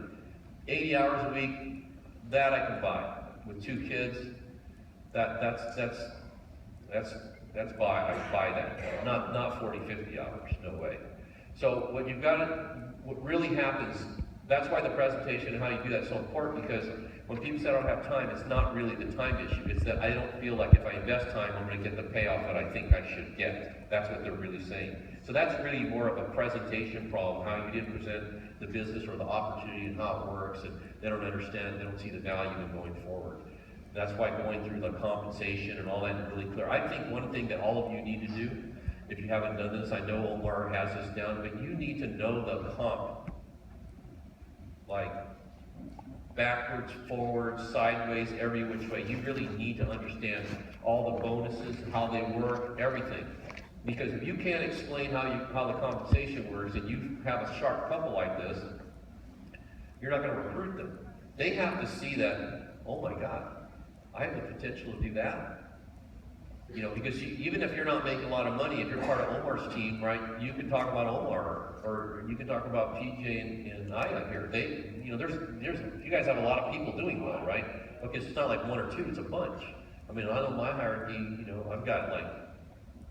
80 hours a week, that I can buy. With 2 kids, that's buy. I buy that. Not 40, 50 hours, no way. So what really happens, that's why the presentation and how you do that is so important, because when people say I don't have time, it's not really the time issue. It's that I don't feel like if I invest time, I'm going to get the payoff that I think I should get. That's what they're really saying. So that's really more of a presentation problem, how you didn't present the business or the opportunity and how it works, and they don't understand, they don't see the value in going forward. That's why going through the compensation and all that is really clear. I think one thing that all of you need to do, if you haven't done this, I know Omar has this down, but you need to know the comp. Like, backwards, forwards, sideways, every which way. You really need to understand all the bonuses, how they work, everything. Because if you can't explain how the compensation works, and you have a sharp couple like this, you're not going to recruit them. They have to see that, oh my God, I have the potential to do that. You know, because even if you're not making a lot of money, if you're part of Omar's team, right, you can talk about Omar, or you can talk about PJ and Aya here. You know, there's you guys have a lot of people doing well, right? Okay, so it's not like 1 or 2, it's a bunch, I mean, I know my hierarchy, you know, I've got like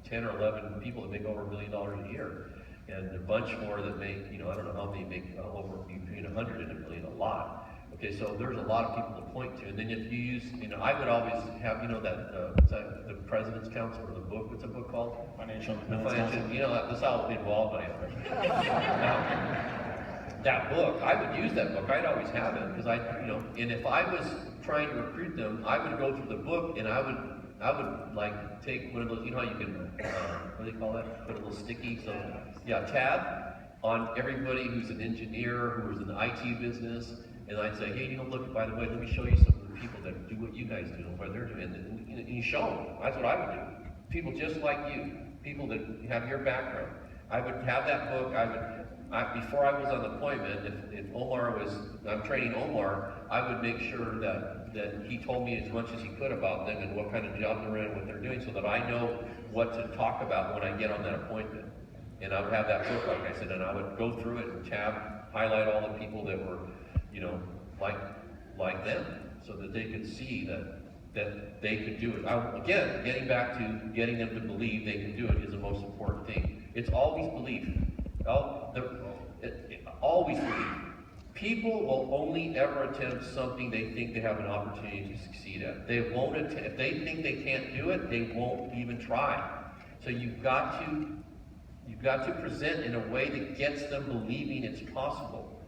10 or 11 people that make over $1 million a year, and a bunch more that make, you know, I don't know how many make over between 100 and 1 million, a lot. Okay, so there's a lot of people to point to, and then if you use, you know, I would always have, you know, that, what's that, the President's Council, or the book, what's the book called? Financial The financial, you know, that's how involved I am. Now, that book, I would use that book, I'd always have it, because I, you know, and if I was trying to recruit them, I would go through the book, and I would like take one of those, you know how you can, what do they call that? Put a little sticky, so, yeah, tab on everybody who's an engineer, who's in the IT business, and I'd say, hey, you know, look, by the way, let me show you some of the people that do what you guys do, and what they're doing, and you show them. That's what I would do. People just like you, people that have your background. I would have that book. Before I was on the appointment, if Omar was, I'm training Omar, I would make sure that he told me as much as he could about them and what kind of job they're in and what they're doing, so that I know what to talk about when I get on that appointment. And I would have that book, like I said, and I would go through it and highlight all the people that were, you know, like them, so that they could see that they could do it. Again, getting back to getting them to believe they can do it is the most important thing. It's always belief. Always believe. People will only ever attempt something they think they have an opportunity to succeed at. They won't attempt, if they think they can't do it, they won't even try. So you've got to present in a way that gets them believing it's possible.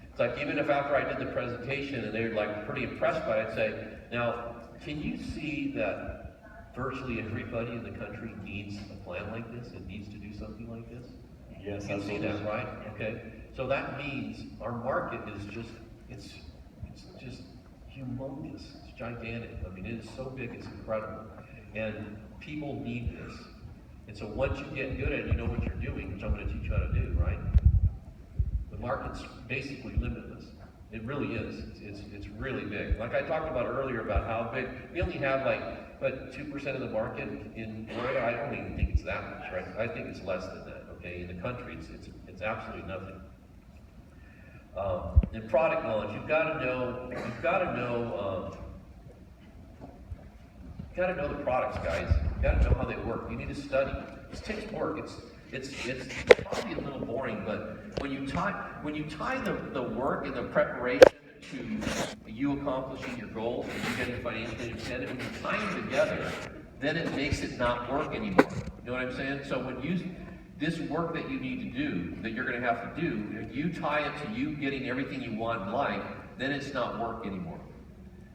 It's like, even if after I did the presentation and they're like pretty impressed by it, I'd say, now, can you see that virtually everybody in the country needs a plan like this and needs to do something like this? Yes, You can see that, right? Okay. So that means our market is just, it's just humongous. It's gigantic. I mean, it is so big, it's incredible. And people need this. And so once you get good at it, you know what you're doing, which I'm going to teach you how to do, right? The market's basically limitless. It really is. It's really big. Like I talked about earlier about how big, we only have like, but 2% of the market in Florida. I don't even think it's that much, right? I think it's less than that, okay? In the country, it's absolutely nothing. And product knowledge, you've got to know the products, guys. You've got to know how they work. You need to study. This takes work. It's probably a little boring, but when you tie the work and the preparation to you accomplishing your goals and you getting financially independent, when you tie them together, then it makes it not work anymore. You know what I'm saying? So when this work that you need to do, that you're going to have to do, if you tie it to you getting everything you want in life, then it's not work anymore.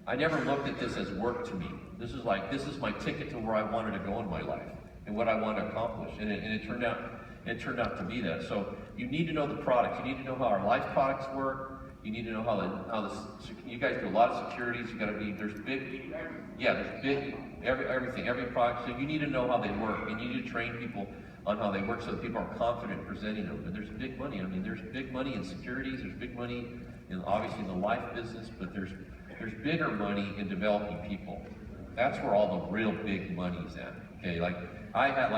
I never looked at this as work to me. This is my ticket to where I wanted to go in my life and what I want to accomplish, and it turned out to be that. So you need to know the products. You need to know how our life products work. You need to know how you guys do a lot of securities. You got to be everything, every product. So you need to know how they work. You need to train people on how they work so that people are confident presenting them. And there's big money. I mean, there's big money in securities. There's big money obviously in the life business, but there's bigger money in developing people. That's where all the real big money's at. Okay, like I had,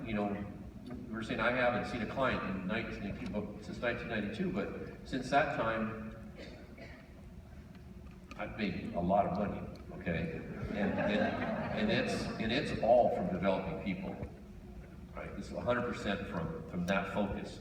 we were saying I haven't seen a client since 1992, but since that time, I've made a lot of money. Okay, and it's all from developing people. Right, it's 100% from that focus.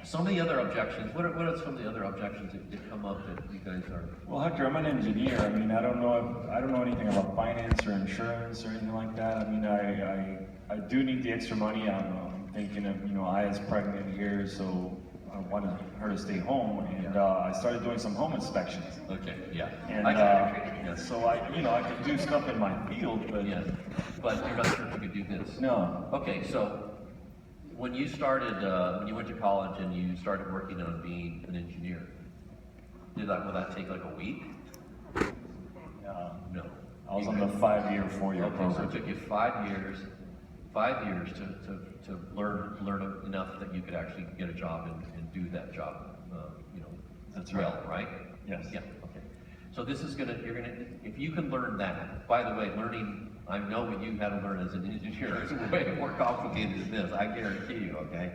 Some of the other objections. What are some of the other objections that come up that you guys are? Well, Hector, I'm an engineer. I mean, I don't know anything about finance or insurance or anything like that. I mean, I do need the extra money. I'm thinking of, Aya's pregnant here, so I want her to stay home, and I started doing some home inspections. Okay, yeah. And so I can do stuff in my field, but but you're not sure if you could do this. No. Okay, so when you went to college and you started working on being an engineer, will that take like a week? No. I was on the 4-year program. So it took you 5 years to learn enough that you could actually get a job and do that job, That's well, right. right? Yes. Yeah, okay. So this is if you can learn that, by the way, I know what you had to learn as an engineer is way more complicated than this, I guarantee you, okay?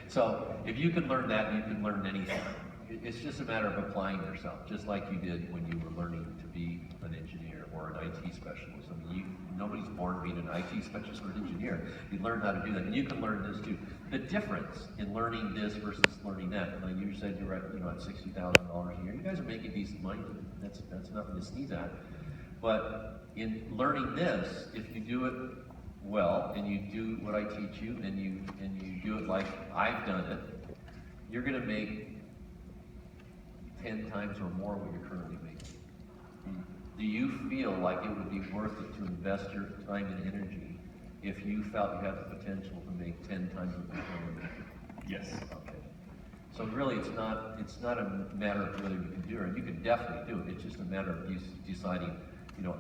So if you can learn that, you can learn anything. It's just a matter of applying yourself, just like you did when you were learning to be an engineer or an IT specialist. I mean, nobody's born being an IT specialist or an engineer. You learn how to do that, and you can learn this too. The difference in learning this versus learning that, like you said you're at, at $60,000 a year. You guys are making decent money. That's nothing to sneeze at. But in learning this, if you do it well, and you do what I teach you, and you do it like I've done it, you're going to make 10 times or more what you're currently making. Do you feel like it would be worth it to invest your time and energy if you felt you had the potential to make 10 times what you're currently making? Yes. Okay. So really, it's not a matter of whether you can do it. You can definitely do it. It's just a matter of you deciding,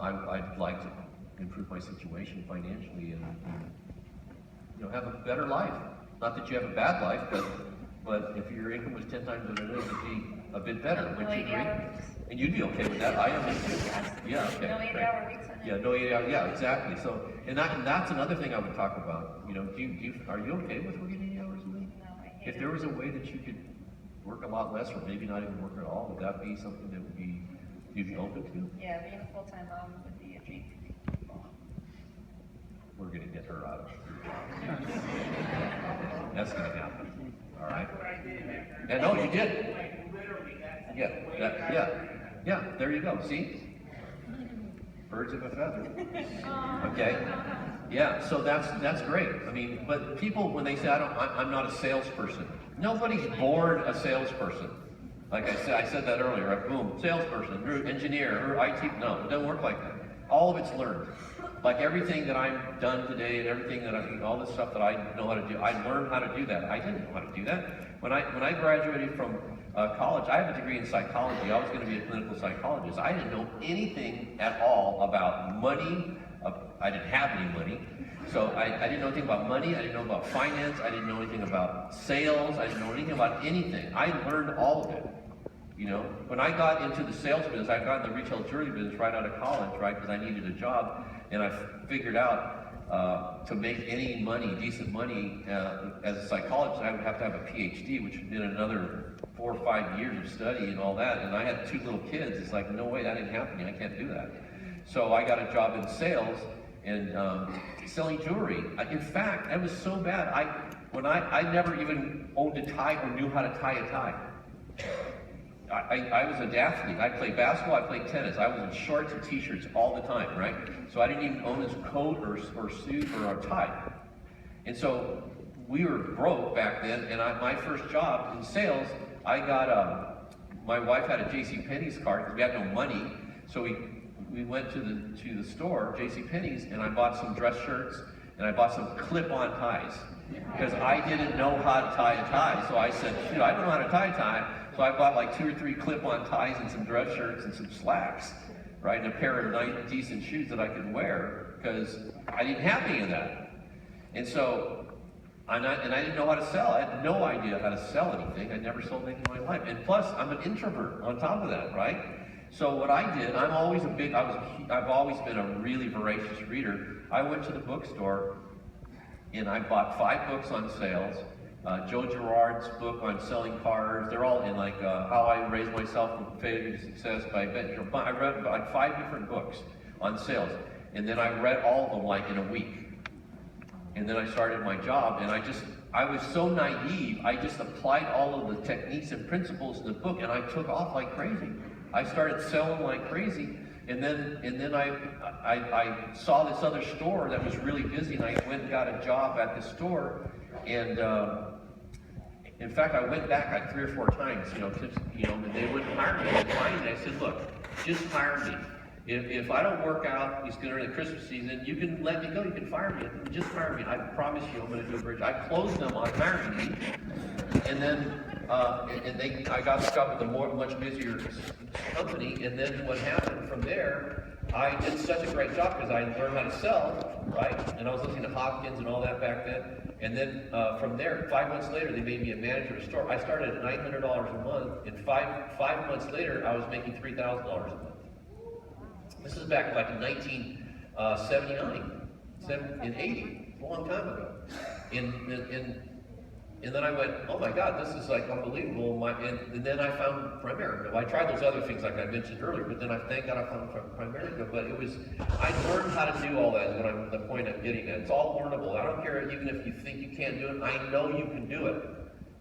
I'd like to improve my situation financially and have a better life. Not that you have a bad life, but if your income was 10 times what it is, it'd be a bit better. Would you agree? And you'd be okay with that. I am too. Yeah. Okay. No 8-hour weeks on it. Yeah. No 8 hour. Yeah. Exactly. So, and that's another thing I would talk about. Are you okay with working 8 hours a week? No, I hate If there was a way that you could work a lot less, or maybe not even work at all, would that be something that you'd be open to? Yeah, being a full-time mom would be a dream. We're gonna get her out of here. That's gonna happen. All right. Yeah. No, you did. Yeah. There you go. See, birds of a feather. Okay. Yeah. So that's great. I mean, but people when they say I'm not a salesperson. Nobody's born a salesperson. Like I said that earlier. Right? Boom, salesperson, or engineer, or IT. No, it doesn't work like that. All of it's learned. Like everything that I've done today and everything all this stuff that I know how to do, I learned how to do that. I didn't know how to do that. When I graduated from college, I have a degree in psychology. I was going to be a clinical psychologist. I didn't know anything at all about money. I didn't have any money. So I didn't know anything about money. I didn't know about finance. I didn't know anything about sales. I didn't know anything about anything. I learned all of it. When I got into the sales business, I got in the retail jewelry business right out of college, right? Because I needed a job, and I figured out to make any money, decent money, as a psychologist, I would have to have a PhD, which would be another 4 or 5 years of study and all that. And I had 2 little kids. It's like, no way, that ain't happening. I can't do that. So I got a job in sales and selling jewelry. In fact, it was so bad. I never even owned a tie or knew how to tie a tie. I was an athlete. I played basketball, I played tennis. I was in shorts and t-shirts all the time, right? So I didn't even own a coat or suit or a tie. And so we were broke back then, and my first job in sales, I got, my wife had a JCPenney's card because we had no money. So we went to the store, JCPenney's, and I bought some dress shirts, and I bought some clip-on ties. Because I didn't know how to tie a tie. So I said, shoot, I don't know how to tie a tie. So I bought like 2 or 3 clip-on ties and some dress shirts and some slacks, right? And a pair of nice, decent shoes that I could wear because I didn't have any of that. And so, I didn't know how to sell. I had no idea how to sell anything. I never sold anything in my life. And plus, I'm an introvert on top of that, right? So what I did, I've always been a really voracious reader. I went to the bookstore and I bought 5 books on sales. Joe Girard's book on selling cars. They're all in like How I Raised Myself from Failure to Success by Ben. I read like 5 different books on sales, and then I read all of them like in a week. And then I started my job, and I was so naive. I just applied all of the techniques and principles in the book, and I took off like crazy. I started selling like crazy. And then I saw this other store that was really busy, and I went and got a job at the store. And in fact, I went back like 3 or 4 times, and they wouldn't hire me. And finally, I said, "Look, just hire me. If I don't work out, it's during the Christmas season, you can let me go. You can fire me. Just hire me. I promise you, I'm going to do a bridge." I closed them on hiring me, and then I got stuck with a much busier company. And then what happened from there? I did such a great job because I learned how to sell, right? And I was listening to Hopkins and all that back then. And then from there, 5 months later, they made me a manager of a store. I started at $900 a month, and five months later, I was making $3,000 a month. This is back like in 1979, in 80, a long time ago. And And then I went, oh my God, this is like unbelievable. And then I found Primerica. Well, I tried those other things like I mentioned earlier, but then thank God I found Primerica. But I learned how to do all that is the point I'm getting at. It's all learnable. I don't care even if you think you can't do it. I know you can do it.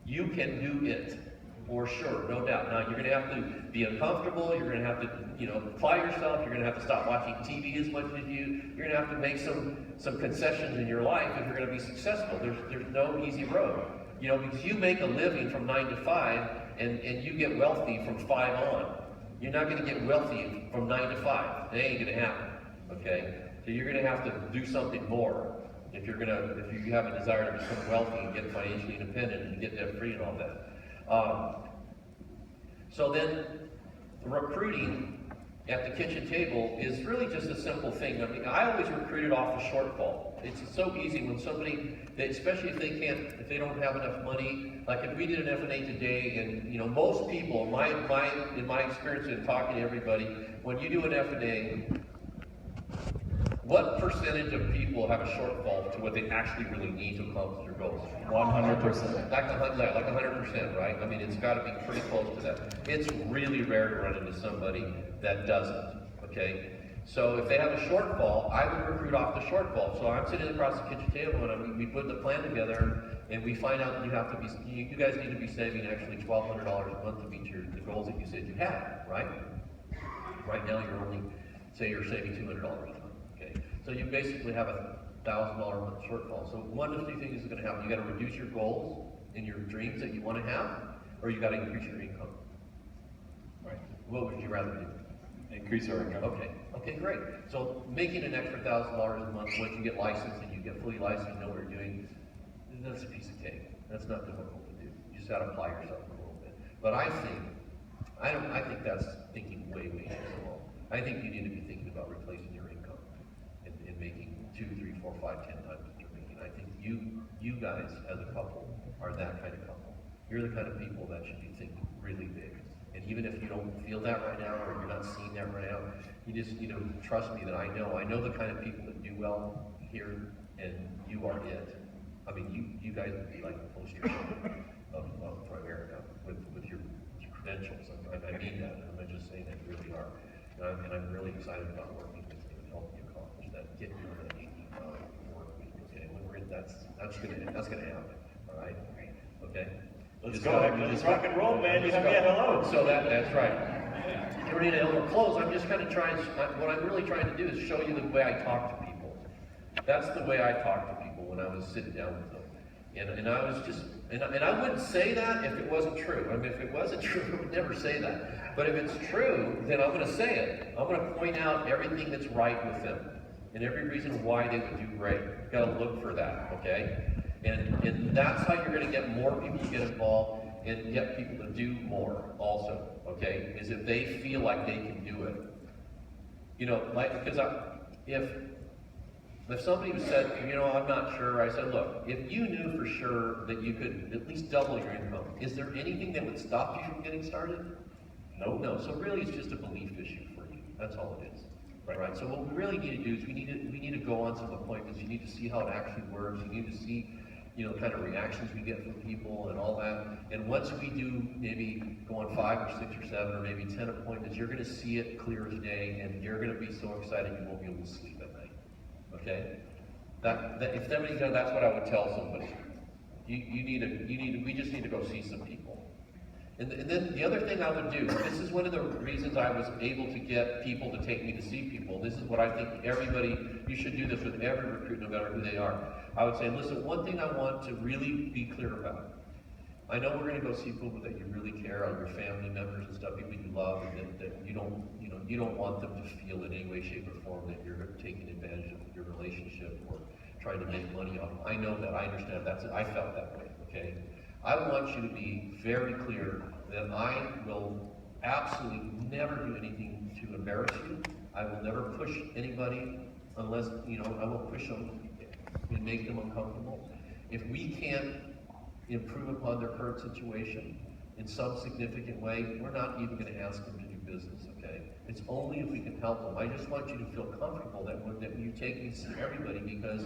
You can do it, for sure, no doubt. Now, you're going to have to be uncomfortable. You're going to have to, apply yourself. You're going to have to stop watching TV as much as you're going to have to make some concessions in your life if you're going to be successful. There's no easy road. Because you make a living from 9 to 5 and you get wealthy from 5 on. You're not going to get wealthy from 9 to 5. It ain't going to happen, okay? So you're going to have to do something more if you have a desire to become wealthy and get financially independent and get debt free and all that. So then, recruiting at the kitchen table is really just a simple thing. I always recruited off the shortfall. It's so easy when somebody, especially if they don't have enough money, like if we did an F&A today, and most people, in my experience in talking to everybody, when you do an F&A, what percentage of people have a shortfall to what they actually really need to accomplish their goals? 100%. Like 100%, right? I mean, it's got to be pretty close to that. It's really rare to run into somebody that doesn't, okay? So if they have a shortfall, I would recruit off the shortfall. So I'm sitting across the kitchen table and we put the plan together and we find out that you guys need to be saving actually $1,200 a month to meet the goals that you said you had, right? Right now you're saving $200 a month. So you basically have $1,000 a month shortfall. So one of the two things is going to happen. You got to reduce your goals and your dreams that you want to have, or you got to increase your income. Right. What would you rather do? Increase our income. Okay, great. So making an extra $1,000 a month once you get licensed and you get fully licensed and know what you're doing, that's a piece of cake. That's not difficult to do. You just got to apply yourself a little bit. But I think that's thinking way too small. I think you need to be thinking about replacing your income and making 2, 3, 4, 5, 10 times what you're making. I think you guys as a couple are that kind of couple. You're the kind of people that should be thinking really big. And even if you don't feel that right now or you're not seeing that right now, you just trust me that I know the kind of people that do well here, and you are it. I mean, you guys would be like the poster of Primerica with your credentials. I mean that. I'm not just saying that, you really are. And I'm really excited about working with you and helping you accomplish that. Get you where you need to work with you, okay? That's gonna happen. All right? Okay? Let's go, Hector. Let's rock and roll, man. You have me at hello. So that's right. We're going to close. I'm just kind of what I'm really trying to do is show you the way I talk to people. That's the way I talk to people when I was sitting down with them. And I was just, and I wouldn't say that if it wasn't true. I mean, if it wasn't true, I would never say that. But if it's true, then I'm going to say it. I'm going to point out everything that's right with them and every reason why they would do great. You've got to look for that, okay? And that's how you're going to get more people to get involved and get people to do more also, okay? Is if they feel like they can do it. Because if somebody said, I'm not sure, I said, look, if you knew for sure that you could at least double your income, is there anything that would stop you from getting started? No. So really it's just a belief issue for you. That's all it is. Right? So what we really need to do is we need to go on some appointments. You need to see how it actually works. You need to see kind of reactions we get from people and all that. And once we do maybe go on 5 or 6 or 7 or maybe 10 appointments, you're going to see it clear as day, and you're going to be so excited you won't be able to sleep at night. Okay? If somebody does, that's what I would tell somebody. We just need to go see some people. And then the other thing I would do, this is one of the reasons I was able to get people to take me to see people. This is what I think you should do this with every recruit, no matter who they are. I would say, listen, one thing I want to really be clear about. I know we're going to go see people that you really care on, your family members and stuff, people you love, and that you don't want them to feel in any way, shape, or form that you're taking advantage of your relationship or trying to make money off them. I know that. I understand. I felt that way. Okay. I want you to be very clear that I will absolutely never do anything to embarrass you. I will never push anybody unless, I won't push them and make them uncomfortable. If we can't improve upon their current situation in some significant way, we're not even going to ask them to do business, okay? It's only if we can help them. I just want you to feel comfortable that you take me to see everybody because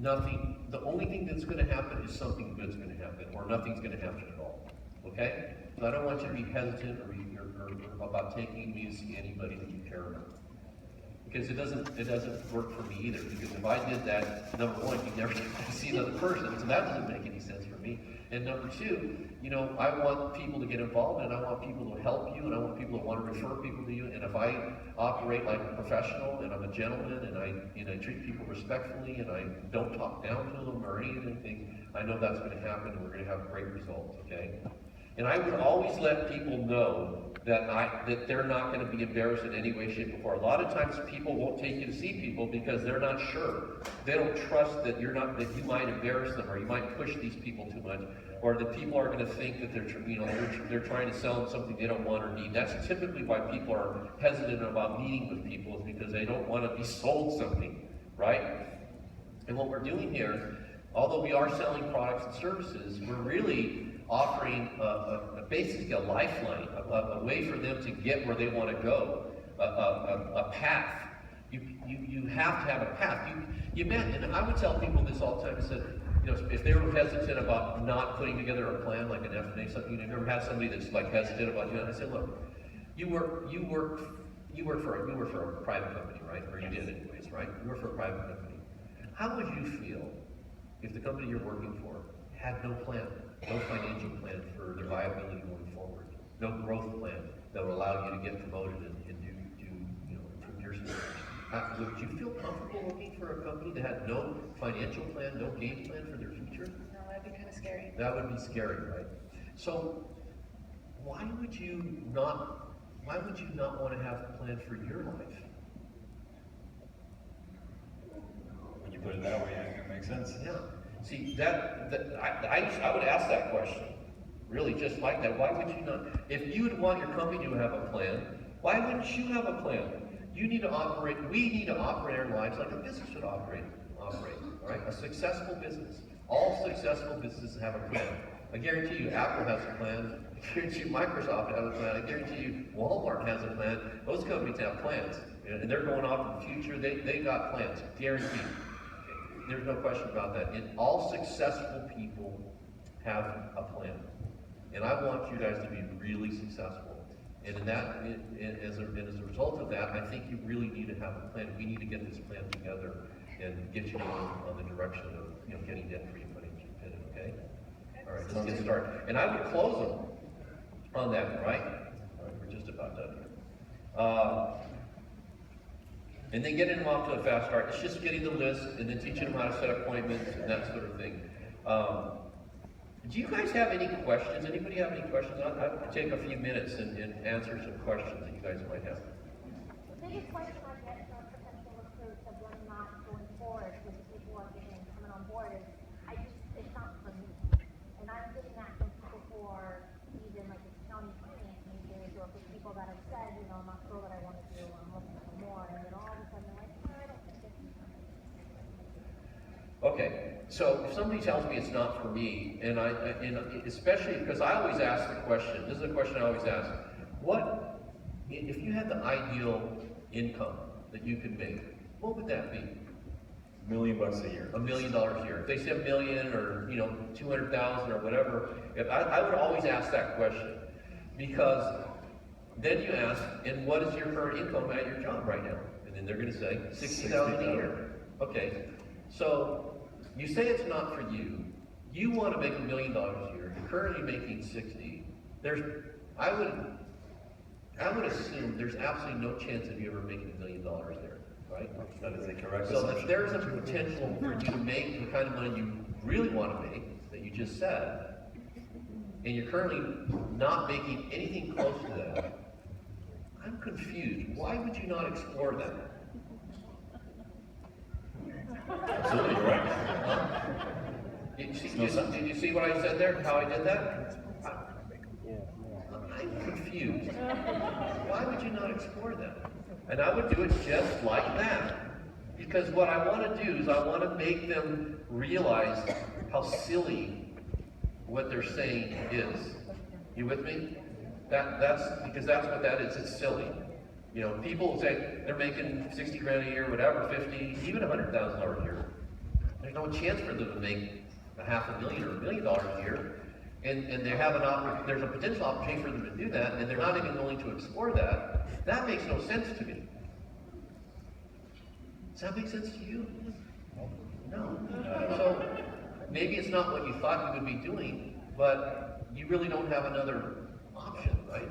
nothing, the only thing that's gonna happen is something good's gonna happen, or nothing's gonna happen at all, okay? So I don't want you to be hesitant or about taking me to see anybody that you care about. Because it doesn't work for me either, because if I did that, number one, you never get to see another person, so that doesn't make any sense for me. And number two, you know, I want people to get involved, and I want people to help you, and I want people to want to refer people to you, and if I operate like a professional, and I'm a gentleman, and I treat people respectfully, and I don't talk down to them or anything, I know that's gonna happen, and we're gonna have great results, okay? And I would always let people know that they're not going to be embarrassed in any way, shape, or form. A lot of times people won't take you to see people because they're not sure. They don't trust that you might embarrass them, or you might push these people too much, or that people are going to think that they're trying to sell them something they don't want or need. That's typically why people are hesitant about meeting with people, is because they don't want to be sold something, right? And what we're doing here, although we are selling products and services, we're really offering basically a lifeline, a way for them to get where they want to go, a path. You have to have a path. And I would tell people this all the time. I said, you know, if they were hesitant about not putting together a plan, like an F&A, something, you've ever had somebody that's like hesitant about doing it. I said, look, you work for a private company, right? Or you did anyways, right? You work for a private company. How would you feel if the company you're working for had no plan, no financial plan for their viability going forward, no growth plan that would allow you to get promoted and do improve your skills? Would you feel comfortable working for a company that had no financial plan, no game plan for their future? No, that'd be kind of scary. That would be scary, right? So why would you not want to have a plan for your life? When you put it that way, yeah, it makes sense. Yeah. See, I would ask that question, really just like that. Why would you not? If you would want your company to have a plan, why wouldn't you have a plan? We need to operate our lives like a business should operate, all right? A successful business. All successful businesses have a plan. I guarantee you Apple has a plan. I guarantee you Microsoft has a plan. I guarantee you Walmart has a plan. Those companies have plans. And they're going off in the future. They got plans, guaranteed. There's no question about that. And all successful people have a plan. And I want you guys to be really successful. And as a result of that, I think you really need to have a plan. We need to get this plan together and get you on the direction of getting debt-free and financially independent, okay? All right, let's get started. And I would close them on that, right? All right, we're just about done here. And then getting them off to a fast start. It's just getting the list and then teaching them how to set appointments and that sort of thing. Do you guys have any questions? Anybody have any questions? I'll take a few minutes and answer some questions that you guys might have. The biggest question I get from potential recruits of them not going forward with the people who are coming on board is, it's not for me. And I'm getting that from people who are even like county finance majors, or for people that have said, I'm not sure what I want to do, I'm looking for more, and then all of a sudden they're like, I don't think it's. Okay, so if somebody tells me it's not for me, and especially because I always ask the question, this is a question I always ask, what, if you had the ideal income that you could make, what would that be? $1 million a year. $1 million a year. If they say $1 million or 200,000 or whatever, I would always ask that question, because then you ask, and what is your current income at your job right now? And then they're going to say $60,000 a year. Okay, so you say it's not for you. You want to make $1 million a year. You're currently making 60. I would assume there's absolutely no chance of you ever making $1 million there, right? That is a correct So assumption. if there's a potential for you to make the kind of money you really want to make, that you just said, and you're currently not making anything close to that, I'm confused. Why would you not explore that? Absolutely correct. Did you see what I said there? How I did that? I'm confused. Why would you not explore that? And I would do it just like that. Because what I want to do is I want to make them realize how silly what they're saying is. You with me? That's because that's what that is. It's silly. People say they're making 60 grand a year, whatever, 50, even $100,000 a year. There's no chance for them to make $500,000 or $1 million a year. And they have there's a potential opportunity for them to do that, and they're not even willing to explore that. That makes no sense to me. Does that make sense to you? No. So maybe it's not what you thought you would be doing, but you really don't have another option, right?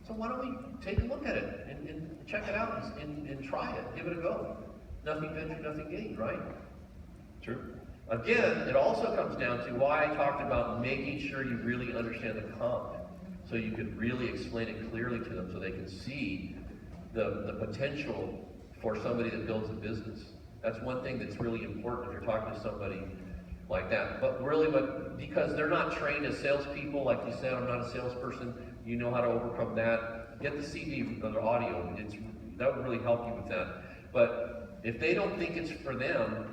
So why don't we take a look at it and check it out and try it, give it a go. Nothing ventured, nothing gained, right? True. Again, it also comes down to why I talked about making sure you really understand the comp, so you can really explain it clearly to them so they can see the potential for somebody that builds a business. That's one thing that's really important if you're talking to somebody like that. But really, because they're not trained as salespeople, like you said, I'm not a salesperson, you know how to overcome that. Get the CD or the audio, that would really help you with that. But if they don't think it's for them,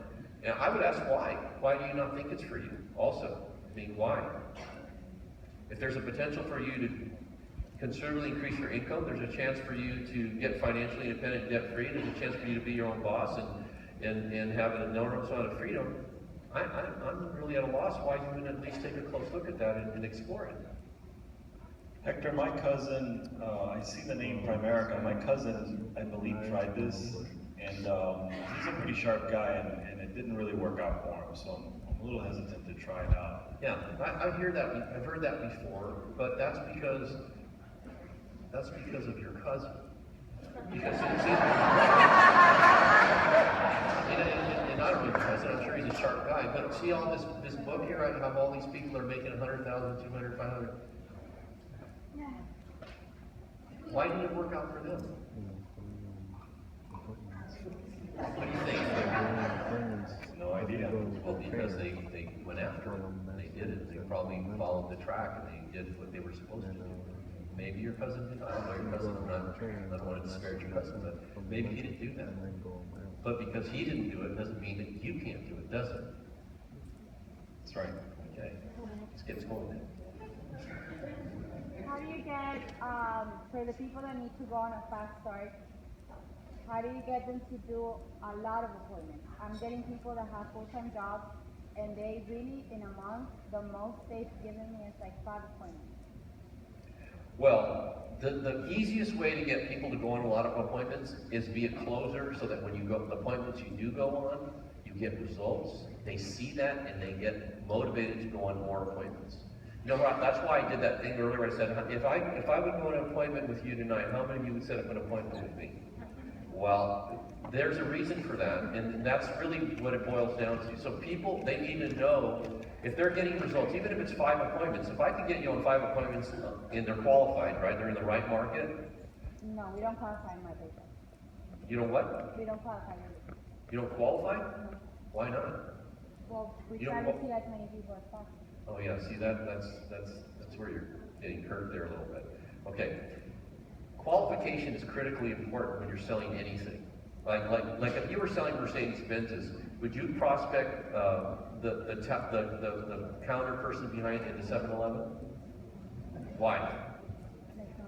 I would ask why. Why do you not think it's for you also? I mean, why? If there's a potential for you to considerably increase your income, there's a chance for you to get financially independent, debt-free, there's a chance for you to be your own boss and have an enormous amount of freedom. I'm really at a loss why you wouldn't at least take a close look at that and explore it. Hector, my cousin, I see the name Primerica. My cousin, I believe, tried this, and he's a pretty sharp guy, and it didn't really work out for him, so I'm a little hesitant to try it out. Yeah, I hear that. I've heard that before, but that's because of your cousin. Because and I don't know your cousin. I'm sure he's a sharp guy. But see all this book here. I have all these people that are making 100,000, 200, 500. Why didn't it work out for them? What do you think? No idea. Well, because they went after it, and they did it. They probably followed the track, and they did what they were supposed to do. Maybe your cousin did. I don't know your cousin. I don't want to disparage your cousin, but maybe he didn't do that. But because he didn't do it, doesn't mean that you can't do it, does it? That's right. Okay. Let's get going. How do you get, for the people that need to go on a fast start, how do you get them to do a lot of appointments? I'm getting people that have full-time jobs, and they really, in a month, the most they've given me is like 5 appointments. Well, the easiest way to get people to go on a lot of appointments is be a closer, so that when you go, the appointments you do go on, you get results. They see that and they get motivated to go on more appointments. You know what? That's why I did that thing earlier. I said, if I would go on an appointment with you tonight, how many of you would set up an appointment with me? Well, there's a reason for that, and that's really what it boils down to. So people, they need to know if they're getting results, even if it's 5 appointments. If I could get you on 5 appointments and they're qualified, right? They're in the right market. No, we don't qualify in my paper. You know what? We don't qualify in it. You don't qualify? No. Why not? Well, we You try don't to see as many people as possible. Oh yeah, see that's where you're getting curved there a little bit. Okay. Qualification is critically important when you're selling anything. Like if you were selling Mercedes-Benzes, would you prospect the counter person behind in the 7-Eleven? Why?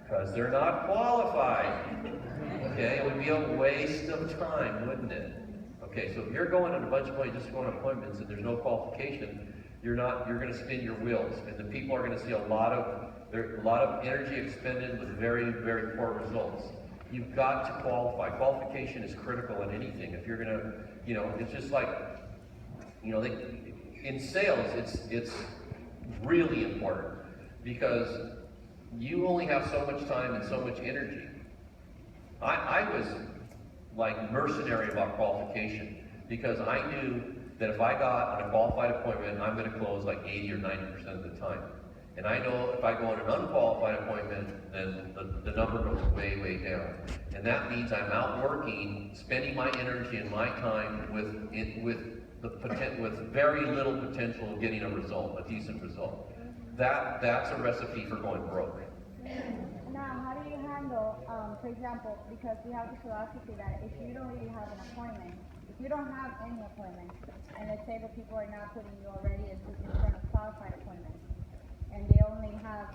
Because they're not qualified. Okay, it would be a waste of time, wouldn't it? Okay, so if you're going on a bunch of money just going on appointments and there's no qualification, you're going to spin your wheels, and the people are going to see a lot of energy expended with very, very poor results. You've got to qualify. Qualification is critical in anything. If you're going to, it's just like, in sales, it's really important because you only have so much time and so much energy. I was like mercenary about qualification because I knew that if I got on a qualified appointment, I'm going to close like 80 or 90% of the time. And I know if I go on an unqualified appointment, then the number goes way, way down. And that means I'm out working, spending my energy and my time with very little potential of getting a result, a decent result. That's a recipe for going broke. Now, how do you handle, for example, because we have the philosophy that if you don't really have an appointment, if you don't have any appointments, and let's say that people are not putting you already in front of qualified appointments, and they only have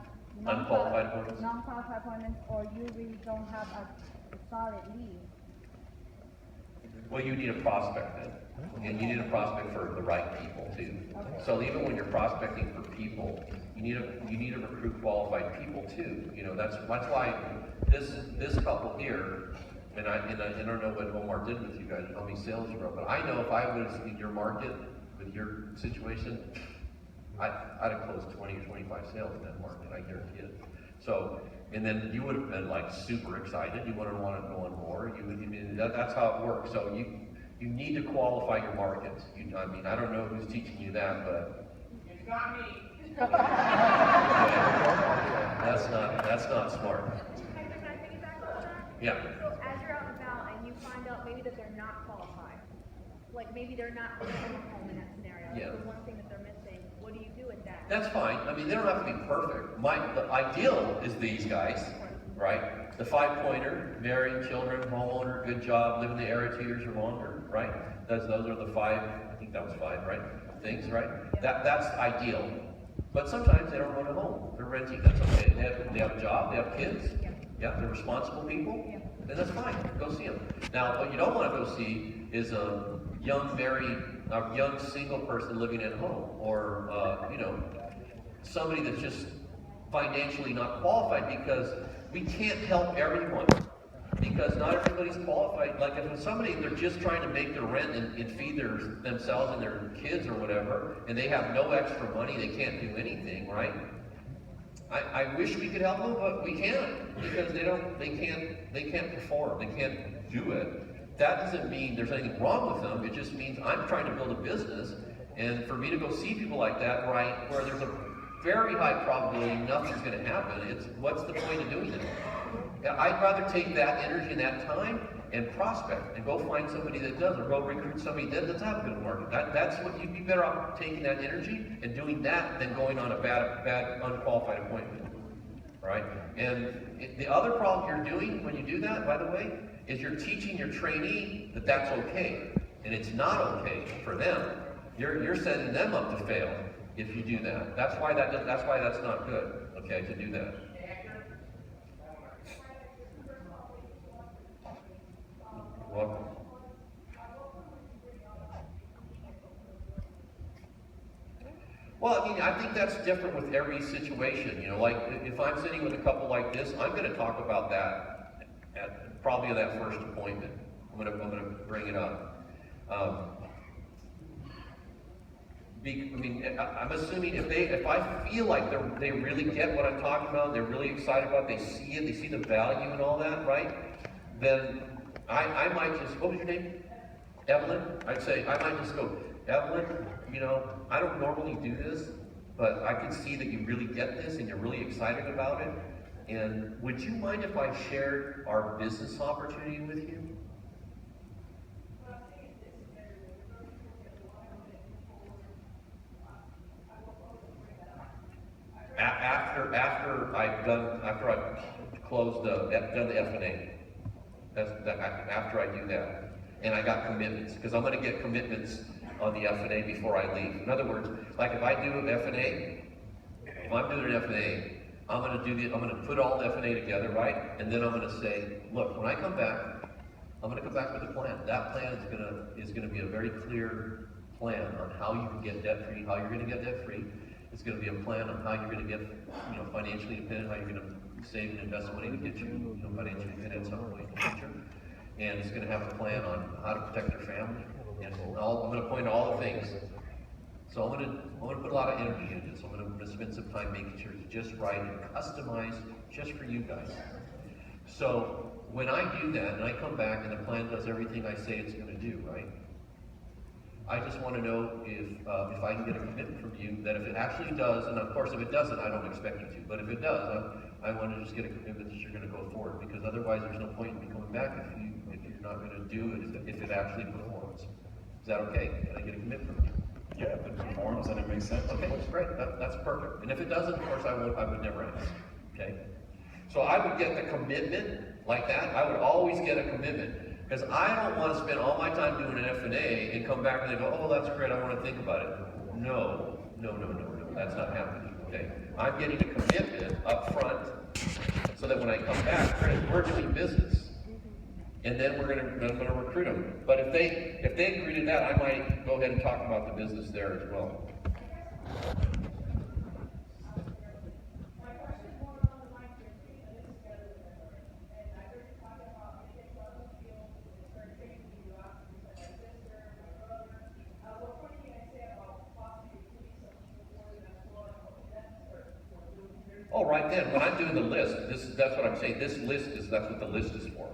Unqualified appointments? Non-qualified appointments, or you really don't have a solid lead, Well, you need a prospect then. And you need a prospect for the right people too. So even when you're prospecting for people, you need to recruit qualified people too. You know, that's why this couple here, and I don't know what Omar did with you guys, how many sales you wrote, but I know if I was in your market with your situation, I'd have closed 20 or 25 sales in that market, I guarantee it. So, and then you would have been like super excited. You would have wanted to go on more. That's how it works. So you need to qualify your markets. I mean, I don't know who's teaching you that, but It's not me. that's not smart. Hector, can I piggyback on that? Yeah. So as you're out and about and you find out maybe that they're not qualified, like maybe they're not in a home in that scenario, Yeah. the one thing that they're missing, what do you do with that? That's fine. I mean, they don't have to be perfect. The ideal is these guys, right? The 5-pointer, married, children, homeowner, good job, live in the area 2 years or longer, right? Those are the 5, I think that was 5, right? Things, right? That's ideal. But sometimes they don't own a home. They're renting. That's okay. They have a job. They have kids. Yeah, they're responsible people. Then that's fine. Go see them. Now, what you don't want to go see is a young single person living at home, or somebody that's just financially not qualified, because we can't help everyone. Because not everybody's qualified. Like if somebody, they're just trying to make their rent and feed themselves and their kids or whatever, and they have no extra money, they can't do anything, right? I wish we could help them, but we can't, because they can't perform, they can't do it. That doesn't mean there's anything wrong with them. It just means I'm trying to build a business, and for me to go see people like that, right, where there's a very high probability nothing's going to happen, what's the point of doing it? I'd rather take that energy and that time and prospect and go find somebody that does, or go recruit somebody that does have a good market. That's what you'd be better off taking that energy and doing that than going on a bad unqualified appointment, right? And the other problem you're doing when you do that, by the way, is you're teaching your trainee that that's okay, and it's not okay for them. You're setting them up to fail if you do that. That's why that's not good, okay, to do that. Welcome. Well, I mean, I think that's different with every situation. You know, like if I'm sitting with a couple like this, I'm going to talk about that at probably that first appointment. I'm going to bring it up. I'm assuming if I feel like they really get what I'm talking about, they're really excited about it, they see it, they see the value and all that, right? Then I might just, what was your name? Evelyn? I'd say, I might just go, Evelyn, I don't normally do this, but I can see that you really get this and you're really excited about it. And would you mind if I shared our business opportunity with you? After I've closed done the F&A. After I do that, and I got commitments, because I'm going to get commitments on the F&A before I leave. In other words, like if I do an F&A, if I'm doing an F&A, I'm going to put all the F&A together, right? And then I'm going to say, look, when I come back, I'm going to come back with a plan. That plan is going to be a very clear plan on how you can get debt free, how you're going to get debt free. It's going to be a plan on how you're going to get, financially independent, how you're going to save and invest money to get you, financially independent at some point in the future. And it's going to have a plan on how to protect your family. And I'm going to point to all the things. So I'm going to put a lot of energy into this. I'm going to spend some time making sure it's just right and customized just for you guys. So when I do that and I come back and the plan does everything I say it's going to do, right? I just want to know if I can get a commitment from you that if it actually does, and of course if it doesn't, I don't expect you to, but if it does, I want to just get a commitment that you're going to go forward, because otherwise there's no point in me coming back if you're not going to do it, if it actually performs. Is that okay? Can I get a commitment from you? Yeah, if it performs and it makes sense. Okay, great. That's perfect. And if it doesn't, of course, I would never ask. Okay? So I would get the commitment like that. I would always get a commitment. Because I don't want to spend all my time doing an F&A and come back and they go, oh, that's great, I want to think about it. No, that's not happening, okay? I'm getting a commitment up front so that when I come back, we're doing business. And then I'm gonna recruit them. But if they agree to that, I might go ahead and talk about the business there as well. Oh, right then, when I'm doing the list, that's what I'm saying, that's what the list is for.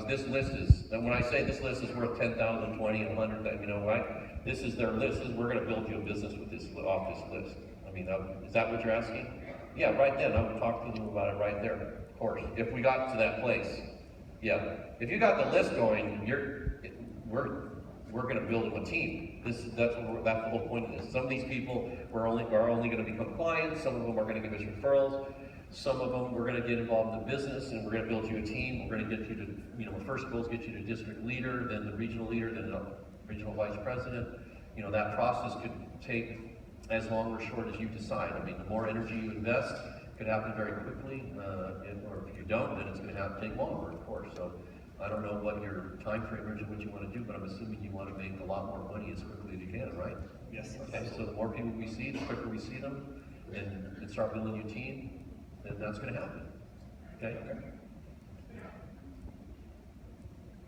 This list is, and when I say this list is worth 10,000, 20, 100, you know, right? This is their list, we're gonna build you a business with this, off this list. I mean, is that what you're asking? Yeah, right then, I would talk to them about it right there, of course, if we got to that place. Yeah, if you got the list going, we're gonna build them a team. That's the whole point of this. Some of these people are only gonna become clients, some of them are gonna give us referrals, some of them we're gonna get involved in the business and we're gonna build you a team. We're gonna get you to, you know, the first goal is get you to district leader, then the regional leader, then the regional vice president. You know, that process could take as long or short as you decide. I mean, the more energy you invest, it could happen very quickly, or if you don't, then it's gonna have to take longer, of course. So I don't know what your time frame is or what you want to do, but I'm assuming you want to make a lot more money as quickly as you can, right? Yes. Okay, so the more people we see, the quicker we see them, and start building your team, then that's going to happen. Okay?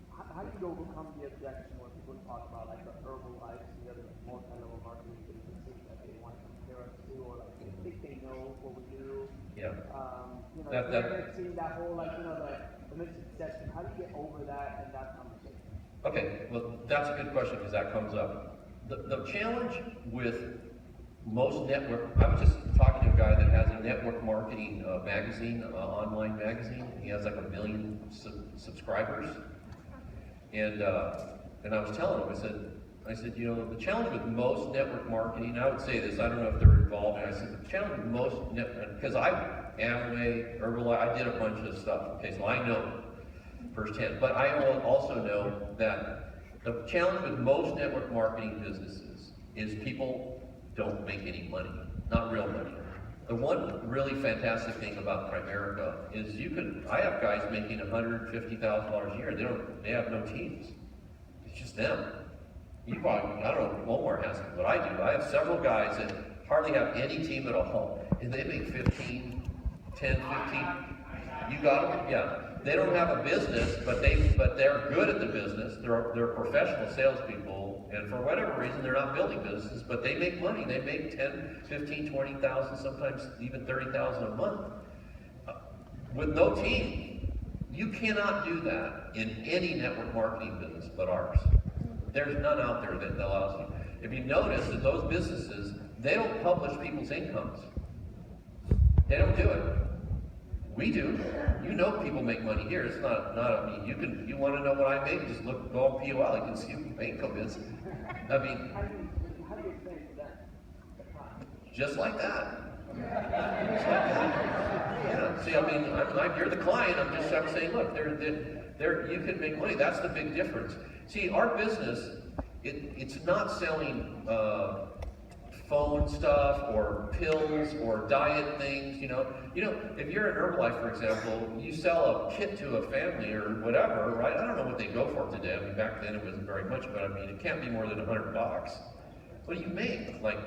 How do you overcome the objection when people talk about like the Herbalife and the other multi-level marketing businesses that they want to compare us to, or like they think they know what we do? Yeah. You know, seeing that whole like, you know, the misconception. How do you get over that and that conversation? Okay, well, that's a good question because that comes up. The challenge with most network, I was just talking to a guy that has a network marketing magazine, online magazine. He has like 1 million subscribers. And I was telling him, I said, you know, the challenge with most network marketing, I would say this, I don't know if they're involved, and I said, the challenge with most network, because Amway, Herbalife, I did a bunch of stuff, okay, so I know firsthand, but I also know that the challenge with most network marketing businesses is people don't make any money, not real money. The one really fantastic thing about Primerica is I have guys making $150,000 a year, they have no teams, it's just them. You probably, I don't know, Walmart has it, but I do. I have several guys that hardly have any team at all, and they make 10, 15. You got them? Yeah. They don't have a business, but they're good at the business. They're professional salespeople, and for whatever reason, they're not building businesses, but they make money. They make 10, 15, 20,000, sometimes even 30,000 a month with no team. You cannot do that in any network marketing business but ours. There's none out there that allows you. If you notice that those businesses, they don't publish people's incomes. They don't do it. We do. You know people make money here. It's not I mean, you want to know what I make, just go on POL, you can see what my income is. I mean, how do you explain to them? just like that. Yeah, see, I mean, you're the client, I'm saying, look, you can make money. That's the big difference. See, our business, it's not selling phone stuff or pills or diet things, you know. If you're an Herbalife, for example, you sell a kit to a family or whatever, right? I don't know what they go for today. I mean, back then it wasn't very much, but I mean, it can't be more than $100. What do you make? Like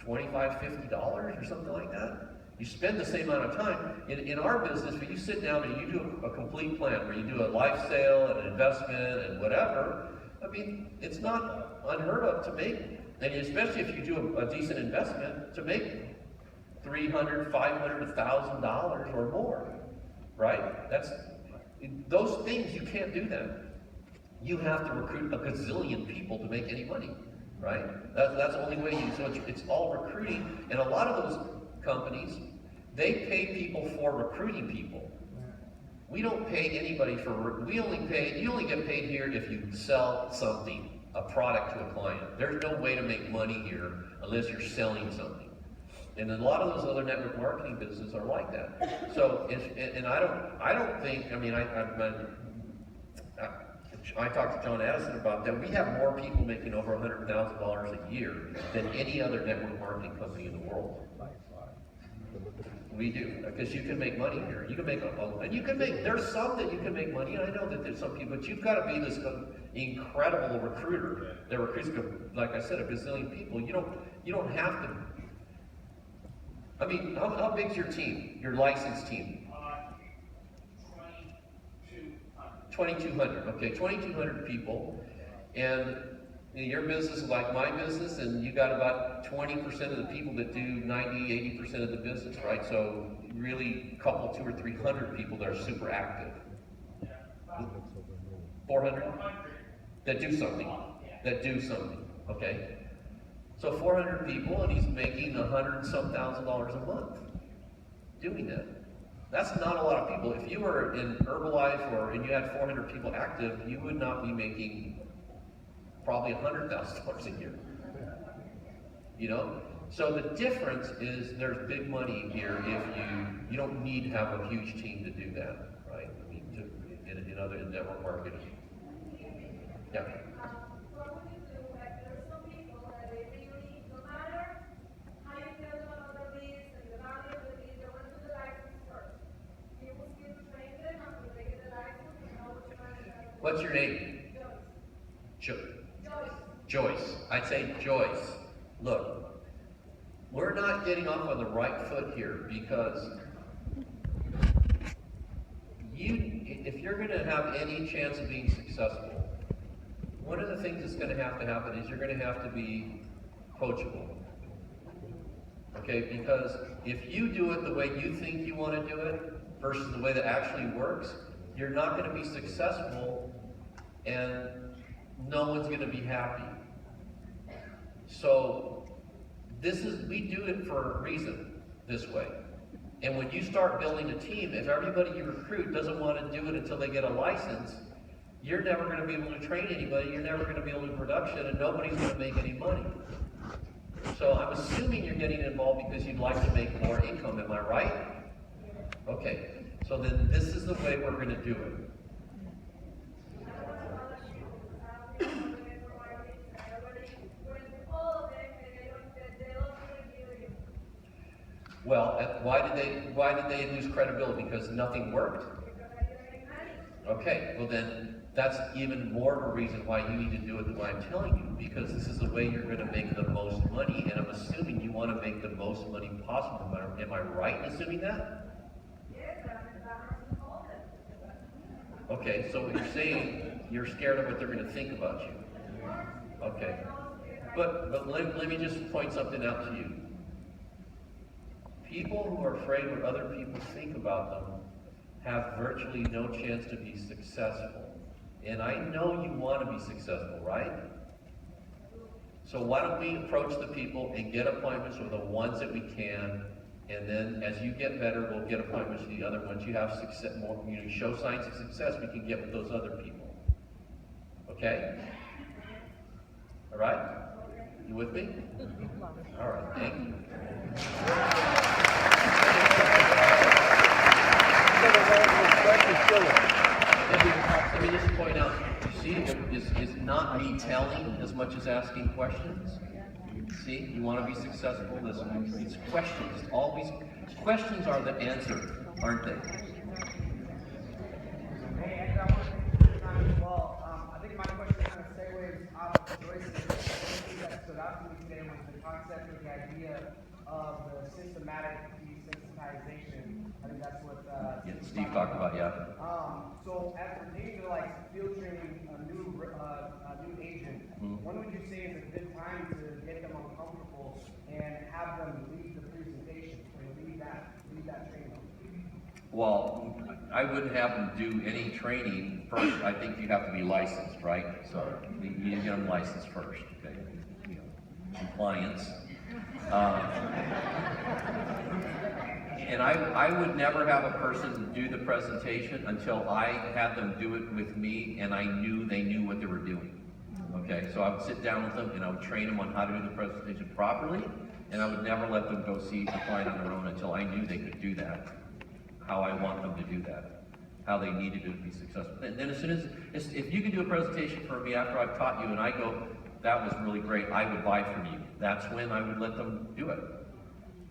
$25, $50 or something like that? You spend the same amount of time. In our business, when you sit down and you do a complete plan, where you do a life sale and an investment and whatever, I mean, it's not unheard of to make, and especially if you do a decent investment, to make $300,000, $500,000, $1,000 or more, right? Those things, you can't do them. You have to recruit a gazillion people to make any money, right? That's the only way so it's all recruiting, and a lot of those companies, they pay people for recruiting people. We don't pay anybody you only get paid here if you sell something, a product to a client. There's no way to make money here unless you're selling something. And a lot of those other network marketing businesses are like that. So, and I don't think, I mean, I talked to John Addison about that. We have more people making over $100,000 a year than any other network marketing company in the world. We do, because you can make money here. You can make and you can make, there's some that you can make money, and I know that there's some people, but you've got to be this incredible recruiter that recruits, like I said, a gazillion people. You don't have to. I mean, how big's your team, your licensed team? 2,200. Okay, 2,200 people, and your business is like my business, and you got about 20% of the people that do 90, 80% of the business, right? So really, a couple, 200 or 300 people that are super active. 400 that do something. That do something. Okay. So 400 people, and he's making $100-some thousand a month doing that. That's not a lot of people. If you were in Herbalife and you had 400 people active, you would not be making probably $100,000 a year. You know? So the difference is there's big money here if you don't need to have a huge team to do that, right? I mean, in network marketing. Yeah. What would you do if there's some people that they really, no matter how you tell them about the list and the value of the list, they want to do the license first. You will still train them until they get the license and know which one is the What's your name? Joyce. Joyce. I'd say Joyce. Look, we're not getting off on the right foot here because if you're going to have any chance of being successful, one of the things that's going to happen is you're going to have to be coachable. Okay, because if you do it the way you think you want to do it versus the way that actually works, you're not going to be successful and no one's going to be happy. So we do it for a reason this way. And when you start building a team, if everybody you recruit doesn't want to do it until they get a license, you're never going to be able to train anybody, you're never going to be able to do production, and nobody's going to make any money. So I'm assuming you're getting involved because you'd like to make more income, am I right? Okay, so then this is the way we're going to do it. Well, why did they lose credibility? Because nothing worked? Okay, well then, that's even more of a reason why you need to do it the way I'm telling you, because this is the way you're going to make the most money, and I'm assuming you want to make the most money possible. Am I right in assuming that? Okay, so what you're saying, you're scared of what they're going to think about you. Okay. But let me just point something out to you. People who are afraid what other people think about them have virtually no chance to be successful. And I know you want to be successful, right? So why don't we approach the people and get appointments with the ones that we can, and then as you get better, we'll get appointments with the other ones. You have success, more, you show signs of success, we can get with those other people. Okay? All right? You with me? All right, thank you. Let me just point out, see, is not me telling as much as asking questions. See, you want to be successful, these questions, all these questions are the answer, aren't they? Hey, Hector, I think my question kind of segues off of Joyce's. The thing that stood out to me today was the concept or the idea of the systematic desensitization. I think that's what Steve talked about, yeah. So as pertaining to like filtering a new agent, when would you say is a good time to get them uncomfortable and have them lead the presentation or lead that training? Well, I wouldn't have them do any training first. I think you have to be licensed, right? So you need to get them licensed first, okay? Compliance. And I would never have a person do the presentation until I had them do it with me and I knew they knew what they were doing. Okay, so I would sit down with them and I would train them on how to do the presentation properly, and I would never let them go see a client on their own until I knew they could do that, how I want them to do that, how they needed to be successful. And then as soon as, if you can do a presentation for me after I've taught you and I go, that was really great, I would buy from you. That's when I would let them do it.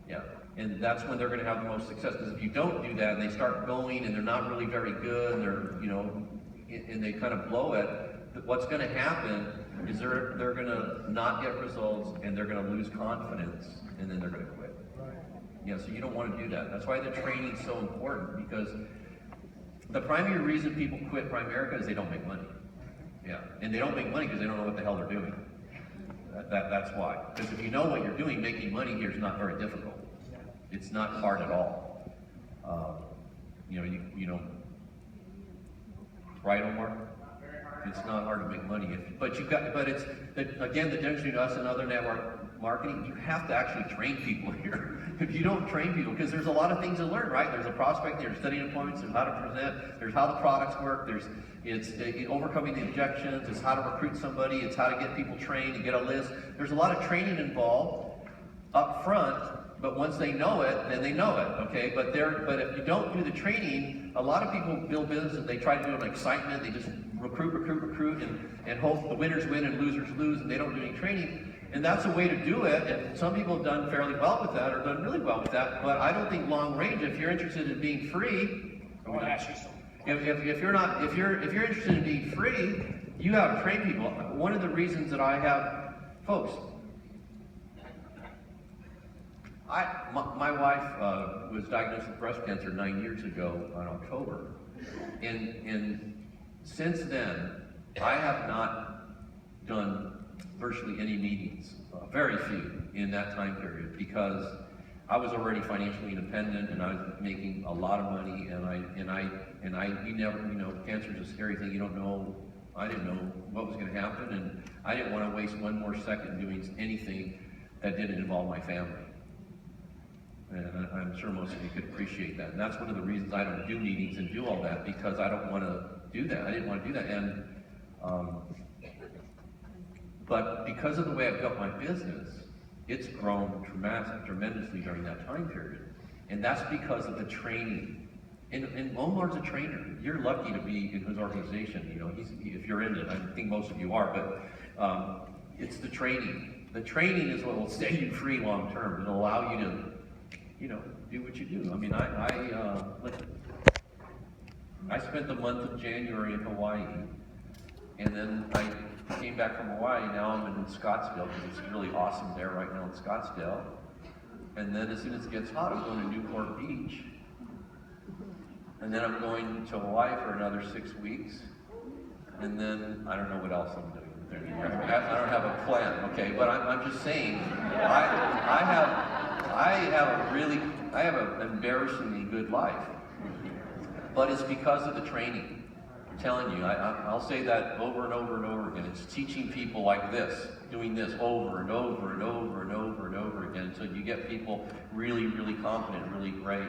Yeah. And that's when they're going to have the most success. Because if you don't do that and they start going and they're not really very good and they're, you know, and they kind of blow it, what's going to happen is they're going to not get results and they're going to lose confidence and then they're going to quit. Yeah, so you don't want to do that. That's why the training is so important, because the primary reason people quit Primerica is they don't make money. Yeah, and they don't make money because they don't know what the hell they're doing. That's why. Because if you know what you're doing, making money here is not very difficult. It's not hard at all. You know, right, Omar? It's not hard to make money, but it's again, the difference between us and other network marketing. You have to actually train people here. If you don't train people, because there's a lot of things to learn, right? There's a prospect, there's studying appointments, there's how to present, there's how the products work, it's overcoming the objections, it's how to recruit somebody, it's how to get people trained and get a list. There's a lot of training involved up front. But once they know it, then they know it, okay? But if you don't do the training, a lot of people build business and they try to do it on excitement. They just recruit, and hope the winners win and losers lose, and they don't do any training. And that's a way to do it. And some people have done fairly well with that, or done really well with that. But I don't think long range, if you're interested in being free, I want to ask you something. if you're interested in being free, you have to train people. One of the reasons that I have, folks, my wife was diagnosed with breast cancer 9 years ago in October, and since then I have not done virtually any meetings, very few in that time period, because I was already financially independent and I was making a lot of money, you never, you know, cancer is a scary thing. You don't know. I didn't know what was going to happen, and I didn't want to waste one more second doing anything that didn't involve my family. And I'm sure most of you could appreciate that. And that's one of the reasons I don't do meetings and do all that, because I don't want to do that. I didn't want to do that. And but because of the way I've built my business, it's grown tremendously during that time period. And that's because of the training. And Omar's a trainer. You're lucky to be in his organization. You know, if you're in it, I think most of you are. But it's the training. The training is what will stay you free long term. It'll allow you to, you know, do what you do. I mean, I spent the month of January in Hawaii, and then I came back from Hawaii. Now I'm in Scottsdale, because it's really awesome there right now in Scottsdale. And then as soon as it gets hot, I'm going to Newport Beach. And then I'm going to Hawaii for another 6 weeks. And then I don't know what else I'm doing. I don't have a plan, okay? But I'm just saying, I have an embarrassingly good life, but it's because of the training. I'm telling you, I'll say that over and over and over again. It's teaching people like this, doing this over and over and over and over and over again, until you get people really, really confident, really great,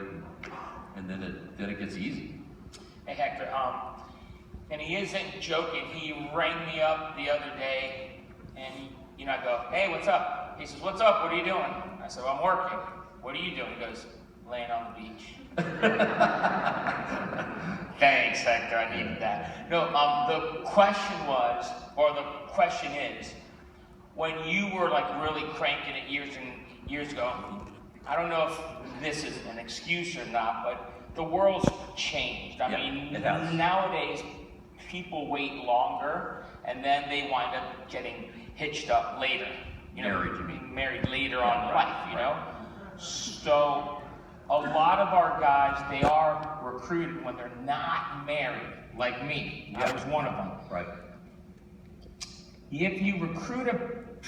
and then it gets easy. Hey Hector, and he isn't joking. He rang me up the other day, and I go, "Hey, what's up?" He says, "What's up? What are you doing?" I said, "Well, I'm working." "What are you doing?" He goes, "Laying on the beach." Thanks, Hector. I needed that. No, the question is, when you were like really cranking it years and years ago, I don't know if this is an excuse or not, but the world's changed. I mean, nowadays people wait longer, and then they wind up getting hitched up later. Married, you mean? Married later on in life, you know? So a lot of our guys, they are recruited when they're not married, like me. I was one of them. Right. If you recruit a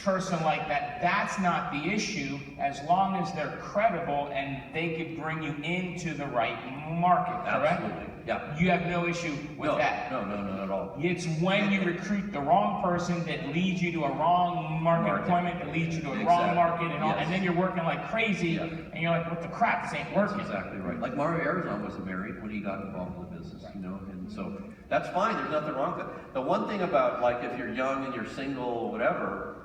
person like that, that's not the issue, as long as they're credible and they could bring you into the right market, correct? Absolutely, yeah. You have no issue with that? No, not at all. It's when you recruit the wrong person that leads you to a wrong market appointment, that leads you to a wrong market, and then you're working like crazy, and you're like, what the crap, this ain't working. That's exactly right. Like Mario Arizon wasn't married when he got involved in the business, you know, and so that's fine, there's nothing wrong with it. The one thing about, like, if you're young and you're single or whatever,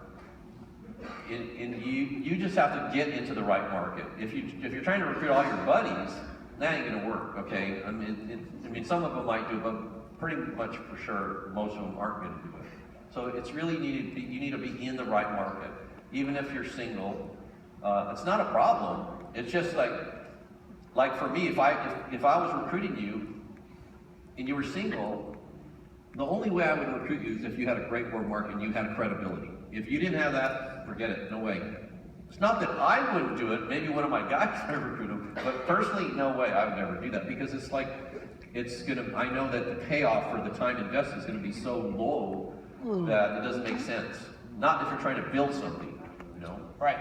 you just have to get into the right market. If you're trying to recruit all your buddies, that ain't gonna work, okay? I mean, some of them might do, but pretty much for sure, most of them aren't gonna do it. So it's really you need to be in the right market, even if you're single. It's not a problem, It's just like for me, if I was recruiting you and you were single, the only way I would recruit you is if you had a great word market and you had credibility. If you didn't have that, forget it, no way. It's not that I wouldn't do it, maybe one of my guys might recruit him, but personally, no way, I would never do that, because it's like, I know that the payoff for the time invested is gonna be so low that it doesn't make sense. Not if you're trying to build something, you know? Right.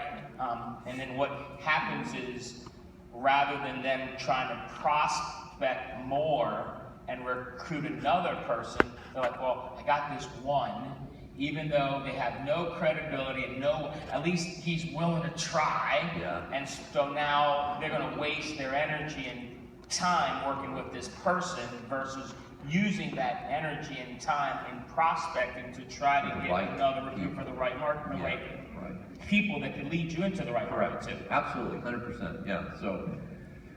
And then what happens is, rather than them trying to prospect more and recruit another person, they're like, well, I got this one, even though they have no credibility and at least he's willing to try. Yeah. And so now they're going to waste their energy and time working with this person versus using that energy and time in prospecting to try to get another recruit for the right market, the right people that could lead you into the right market too. Absolutely, 100%, yeah. So,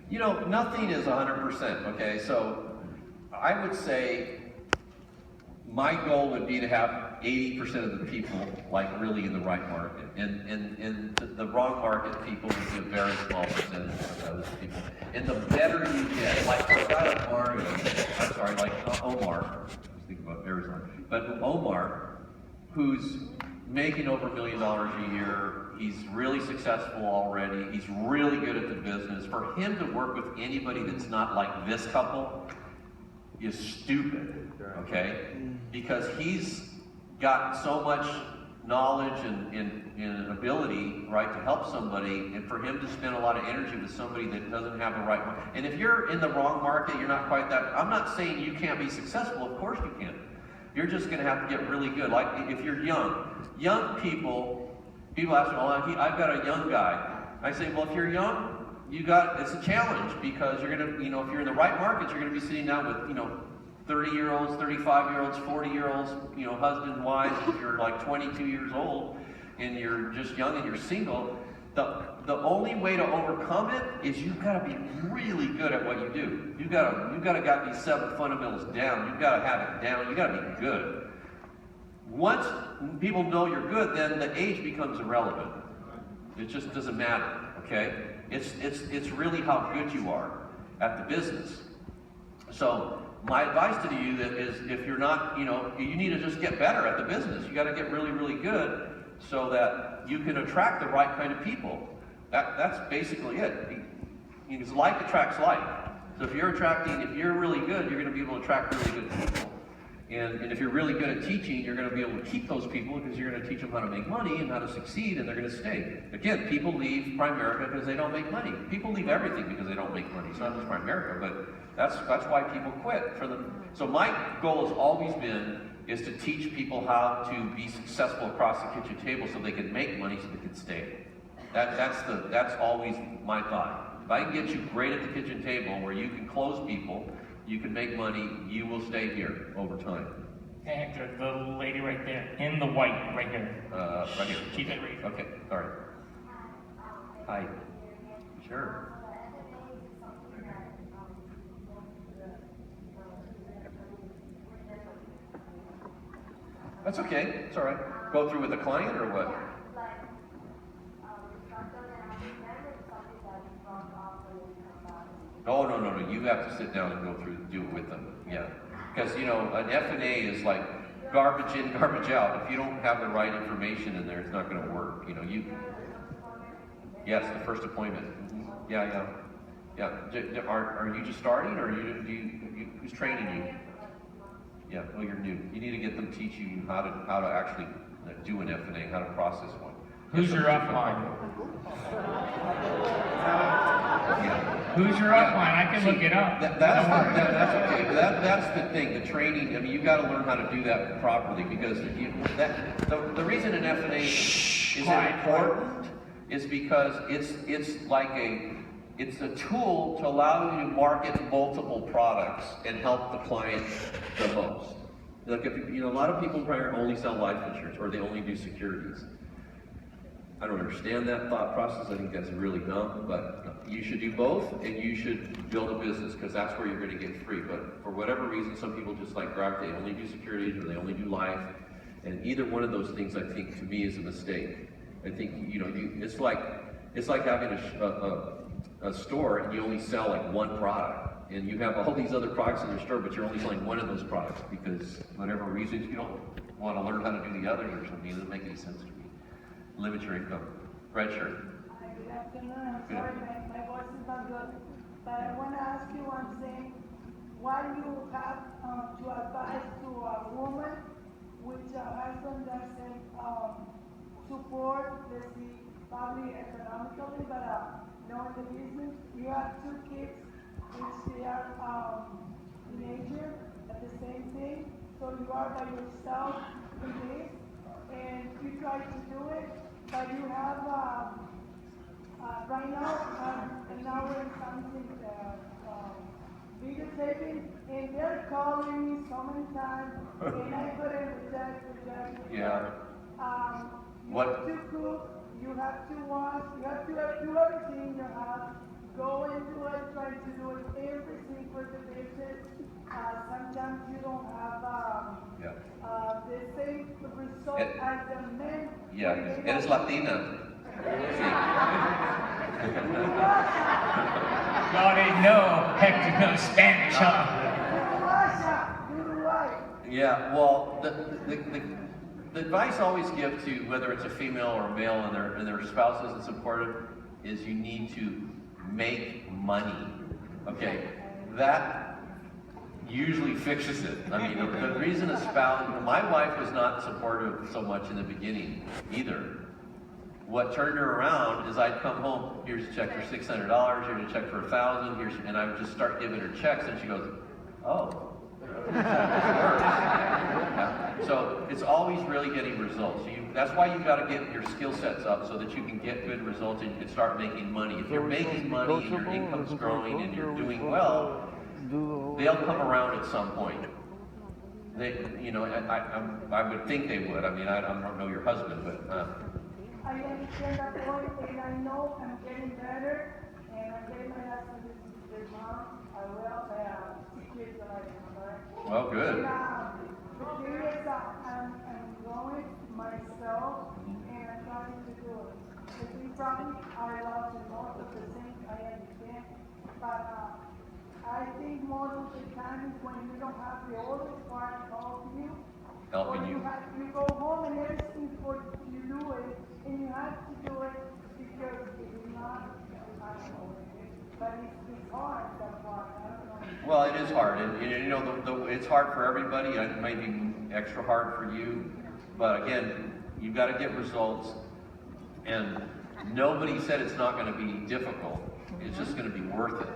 you know, nothing is 100%, okay? So, I would say my goal would be to have 80% of the people, like, really in the right market. And the wrong market people would be a very small percentage of those people. And the better you get, like Omar, I was thinking about Arizona, but Omar, who's making over $1 million a year, he's really successful already, he's really good at the business. For him to work with anybody that's not like this couple is stupid, okay? Because he's got so much knowledge and ability, right, to help somebody, and for him to spend a lot of energy with somebody that doesn't have the right market. And if you're in the wrong market, you're not quite that, I'm not saying you can't be successful, of course you can. You're just gonna have to get really good. Like if you're young people ask me, well, I've got a young guy. I say, well, if you're young, it's a challenge, because you're gonna, you know, if you're in the right markets, you're gonna be sitting down with, you know, 30-year-olds, 35-year-olds, 40-year-olds, you know, husband, wife. If you're like 22 years old and you're just young and you're single, the only way to overcome it is you've got to be really good at what you do. You've got to got these 7 fundamentals down. You've got to have it down. You've got to be good. Once people know you're good, then the age becomes irrelevant. It just doesn't matter, okay? It's really how good you are at the business. So my advice to you is, if you're not, you know, you need to just get better at the business. You got to get really, really good so that you can attract the right kind of people. That's basically it. Because like attracts like. So if you're really good, you're going to be able to attract really good people. And if you're really good at teaching, you're going to be able to keep those people, because you're going to teach them how to make money and how to succeed, and they're going to stay. Again, people leave Primerica because they don't make money. People leave everything because they don't make money. It's not just Primerica, but that's why people quit. So my goal has always been is to teach people how to be successful across the kitchen table so they can make money so they can stay. That's always my thought. If I can get you great at the kitchen table where you can close people, you can make money, you will stay here over time. Hey Hector, the lady right there, in the white, right here. Right here. Keep it right. Okay, all right. Hi. Sure. That's okay, it's all right. Go through with the client or what? Oh, no, you have to sit down and go through, do it with them, yeah. Because, you know, an F&A is like garbage in, garbage out. If you don't have the right information in there, it's not gonna work, you know. Yes, the first appointment. Yeah. Are you just starting, or who's training you? Yeah, well, you're new. You need to get them teach you how to actually do an F&A, how to process one. Who's your upline? Yeah. Who's your upline? I can look it up. That's okay. But that's the thing. The training. I mean, you got to learn how to do that properly, because the reason an F&A is important is because it's a tool to allow you to market multiple products and help the client the most. Like, if you know, a lot of people probably only sell life insurance, or they only do securities. I don't understand that thought process. I think that's really dumb, but you should do both, and you should build a business, because that's where you're going to get free. But for whatever reason, some people just like they only do securities, or they only do life, and either one of those things, I think, to me, is a mistake. I think, you know, it's like having a store and you only sell like one product, and you have all these other products in your store, but you're only selling one of those products because whatever reasons you don't want to learn how to do the others or something. It doesn't make any sense to me. Limit your income. Red shirt. Good afternoon. I'm sorry, my voice is not good, but I want to ask you one thing. What do you have to advise to a woman which her husband doesn't support, let's see, probably economically, but knowing the business? You have 2 kids, which they are teenagers at the same thing, so you are by yourself in this, and you try to do it, but you have right now an hour and something videotaping, and they're calling me so many times, and I couldn't reject. Yeah. You have to cook, you have to wash, you have to do everything in your house. Go into it, try to do it everything for the dishes. Sometimes you don't have the same result as the men. Yeah, eres Latina. Y'all didn't know Hector knows Spanish, huh? Yeah, well, the advice I always give to whether it's a female or a male and their spouse isn't supportive is you need to make money. Okay, that usually fixes it. I mean, the reason a spouse, my wife was not supportive so much in the beginning either. What turned her around is I'd come home, here's a check for $600, here's a check for $1,000, and I would just start giving her checks, and she goes, oh. Yeah. So it's always really getting results. So that's why you've got to get your skill sets up so that you can get good results and you can start making money. If you're making money and your income's growing and you're doing well, they'll come around at some point. They, you know, I would think they would. I mean, I don't know your husband, but. I understand that point, and I know I'm getting better, and I'm getting my husband his mom. I will, 6 years already, correct? Well, good. And, the thing is that I'm growing myself, and I'm trying to do it. The big problem are lots and most of the things I understand, but I think most of the time is when you don't have the older part help you. Helping you. You go home and everything for you do it, and you have to do it because it's not, I don't know, but it's hard, that part, I don't know. Well, it is hard, and you know, it's hard for everybody. It may be extra hard for you, but again, you've got to get results, and nobody said it's not going to be difficult. It's just going to be worth it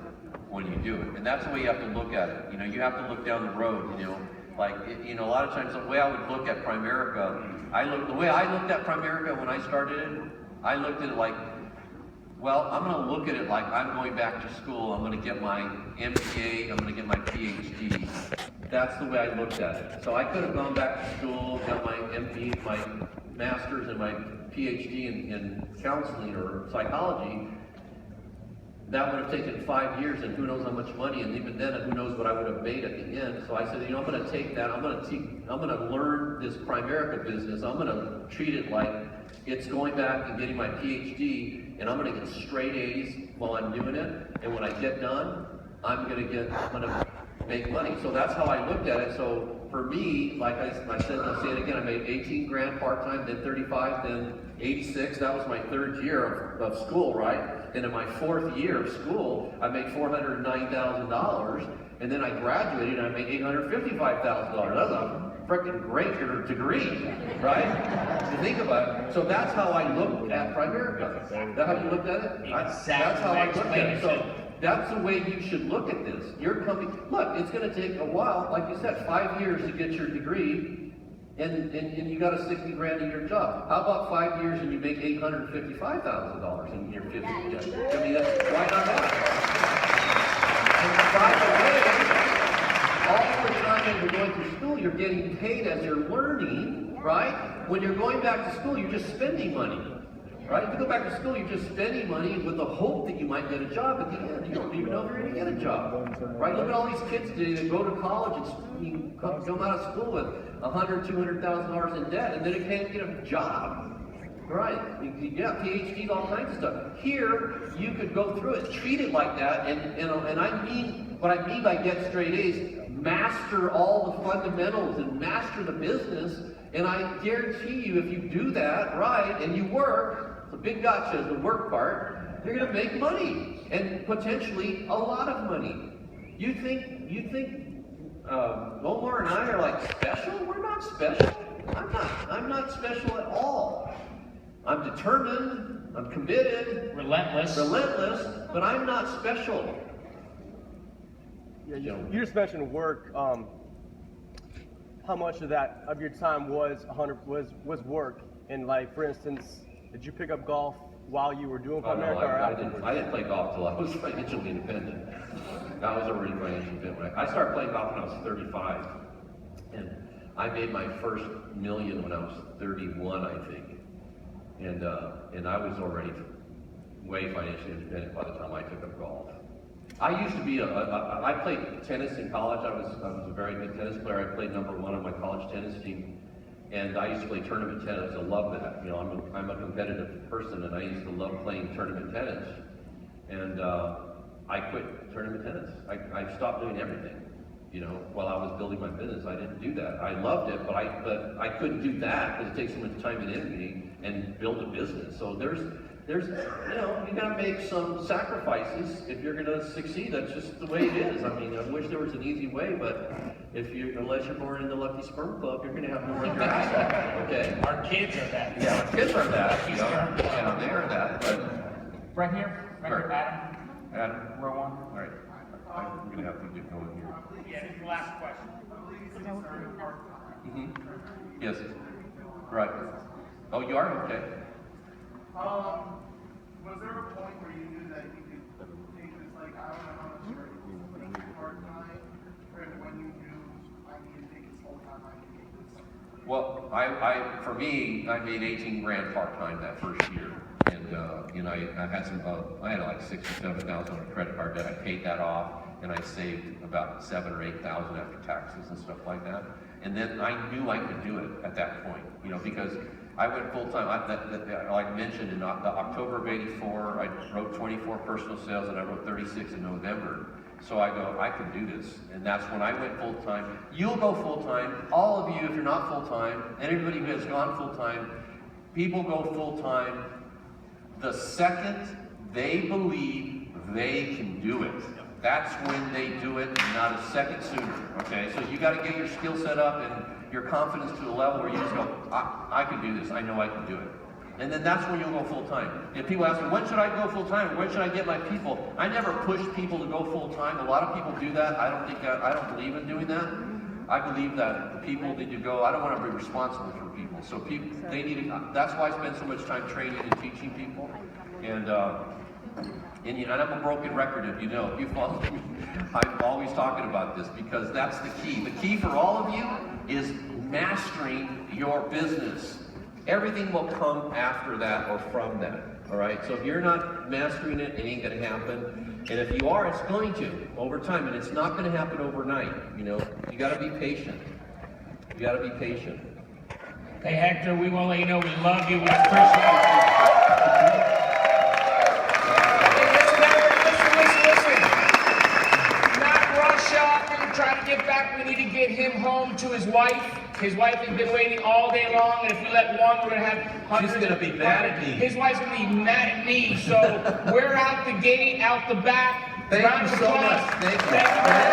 when you do it, and that's the way you have to look at it. You know, you have to look down the road, you know. Like, you know, a lot of times the way I would look at Primerica, the way I looked at Primerica when I started it, I looked at it like, well, I'm going to look at it like I'm going back to school, I'm going to get my MBA, I'm going to get my PhD. That's the way I looked at it. So I could have gone back to school, got my MBA, my master's and my PhD in counseling or psychology. That would have taken 5 years, and who knows how much money, and even then, who knows what I would have made at the end. So I said, you know, I'm going to take that, I'm going to learn this Primerica business, I'm going to treat it like it's going back and getting my PhD, and I'm going to get straight A's while I'm doing it, and when I get done, I'm going to make money. So that's how I looked at it. So for me, like I said, I'll say it again, I made 18 grand part-time, then 35, then 86. That was my 3rd year of school, right? And in my 4th year of school, I made $409,000, and then I graduated and I made $855,000. That's a freaking great degree, right? To think about it. So that's how I looked at Primerica. Is that how you looked at it? Exactly. That's how I looked at it. So that's the way you should look at this. You're coming, look, it's going to take a while, like you said, 5 years to get your degree, and you got a 60 grand a year job. How about 5 years and you make $855,000 in your 50 years? I mean, why not that? And by the way, all the time that you're going to school, you're getting paid as you're learning, right? When you're going back to school, you're just spending money. Right? If you go back to school, you're just spending money with the hope that you might get a job at the end. You don't even know if you're going to get a job. Right? Look at all these kids today that go to college and come out of school with $100,000, $200,000 in debt, and then they can't get a job. Right, yeah, PhDs, all kinds of stuff. Here, you could go through it, treat it like that, and I mean, what I mean by get straight A's, master all the fundamentals and master the business, and I guarantee you, if you do that right, and you work, the big gotcha is the work part, you're gonna make money, and potentially a lot of money. You think Omar and I are like special? We're not special. I'm not special at all. I'm determined, I'm committed, Relentless. but I'm not special. Yeah, you just mentioned work. How much of that of your time was work? And like, for instance, did you pick up golf while you were doing Oh, no, America or afterwards? I didn't play golf till I was financially independent. I was already financially independent. I started playing golf when I was 35, and I made my first million when I was 31, I think. And I was already way financially independent by the time I took up golf. I used to be I played tennis in college. I was a very good tennis player. I played #1 on my college tennis team, and I used to play tournament tennis. I love that. You know, I'm a competitive person, and I used to love playing tournament tennis. And I quit tournament tennis. I stopped doing everything. You know, while I was building my business, I didn't do that. I loved it, but I couldn't do that because it takes so much time and energy and build a business. So there's you know, you gotta make some sacrifices if you're gonna succeed. That's just the way it is. I mean, I wish there was an easy way, but unless you're born in the Lucky Sperm Club, you're gonna have to work your ass off. Okay. Our kids are that. Yeah, our kids are that. Lucky You know, Sperm Club. yeah, they are that. But Right here, Adam. Adam, Row one. all right. I'm gonna have to get going here. Yeah, last question. Yes. Right. Oh, you are? Okay. Was there a point where you knew that you could take this, like, I don't know how much you're making part-time, and when you knew, I need to take this full-time, I can take this? Well, for me, I made 18 grand part-time that first year. And, you know, I had I had like $67,000 on a credit card debt. I paid that off, and I saved about $7,000 or $8,000 after taxes and stuff like that. And then I knew I could do it at that point, you know, because I went full-time. Like I mentioned, in October of '84, I wrote 24 personal sales, and I wrote 36 in November. So I go, I can do this. And that's when I went full-time. You'll go full-time. All of you, if you're not full-time, and everybody who has gone full-time, people go full-time the second they believe they can do it. That's when they do it, not a second sooner, okay? So you gotta get your skill set up and your confidence to the level where you just go, I can do this, I know I can do it. And then that's when you'll go full-time. If people ask me, when should I go full-time? When should I get my people? I never push people to go full-time. A lot of people do that. I don't believe in doing that. I believe that the people need to go. I don't want to be responsible for people. So people, they need to, that's why I spend so much time training and teaching people. And I'm a broken record, if you know. If you follow me, I'm always talking about this because that's the key. The key for all of you is mastering your business. Everything will come after that or from that, all right? So if you're not mastering it, it ain't gonna happen. And if you are, it's going to, over time, and it's not gonna happen overnight, you know? You gotta be patient. You gotta be patient. Hey, Hector, we want to let you know we love you, we appreciate you. Listen. Not rush up and try to get back. We need to get him home to his wife. His wife has been waiting all day long, and if we let one, we're gonna have hundreds. She's gonna be mad at me. His wife's gonna be mad at me, so we're out the gate, out the back. Thank you so much. Thank you.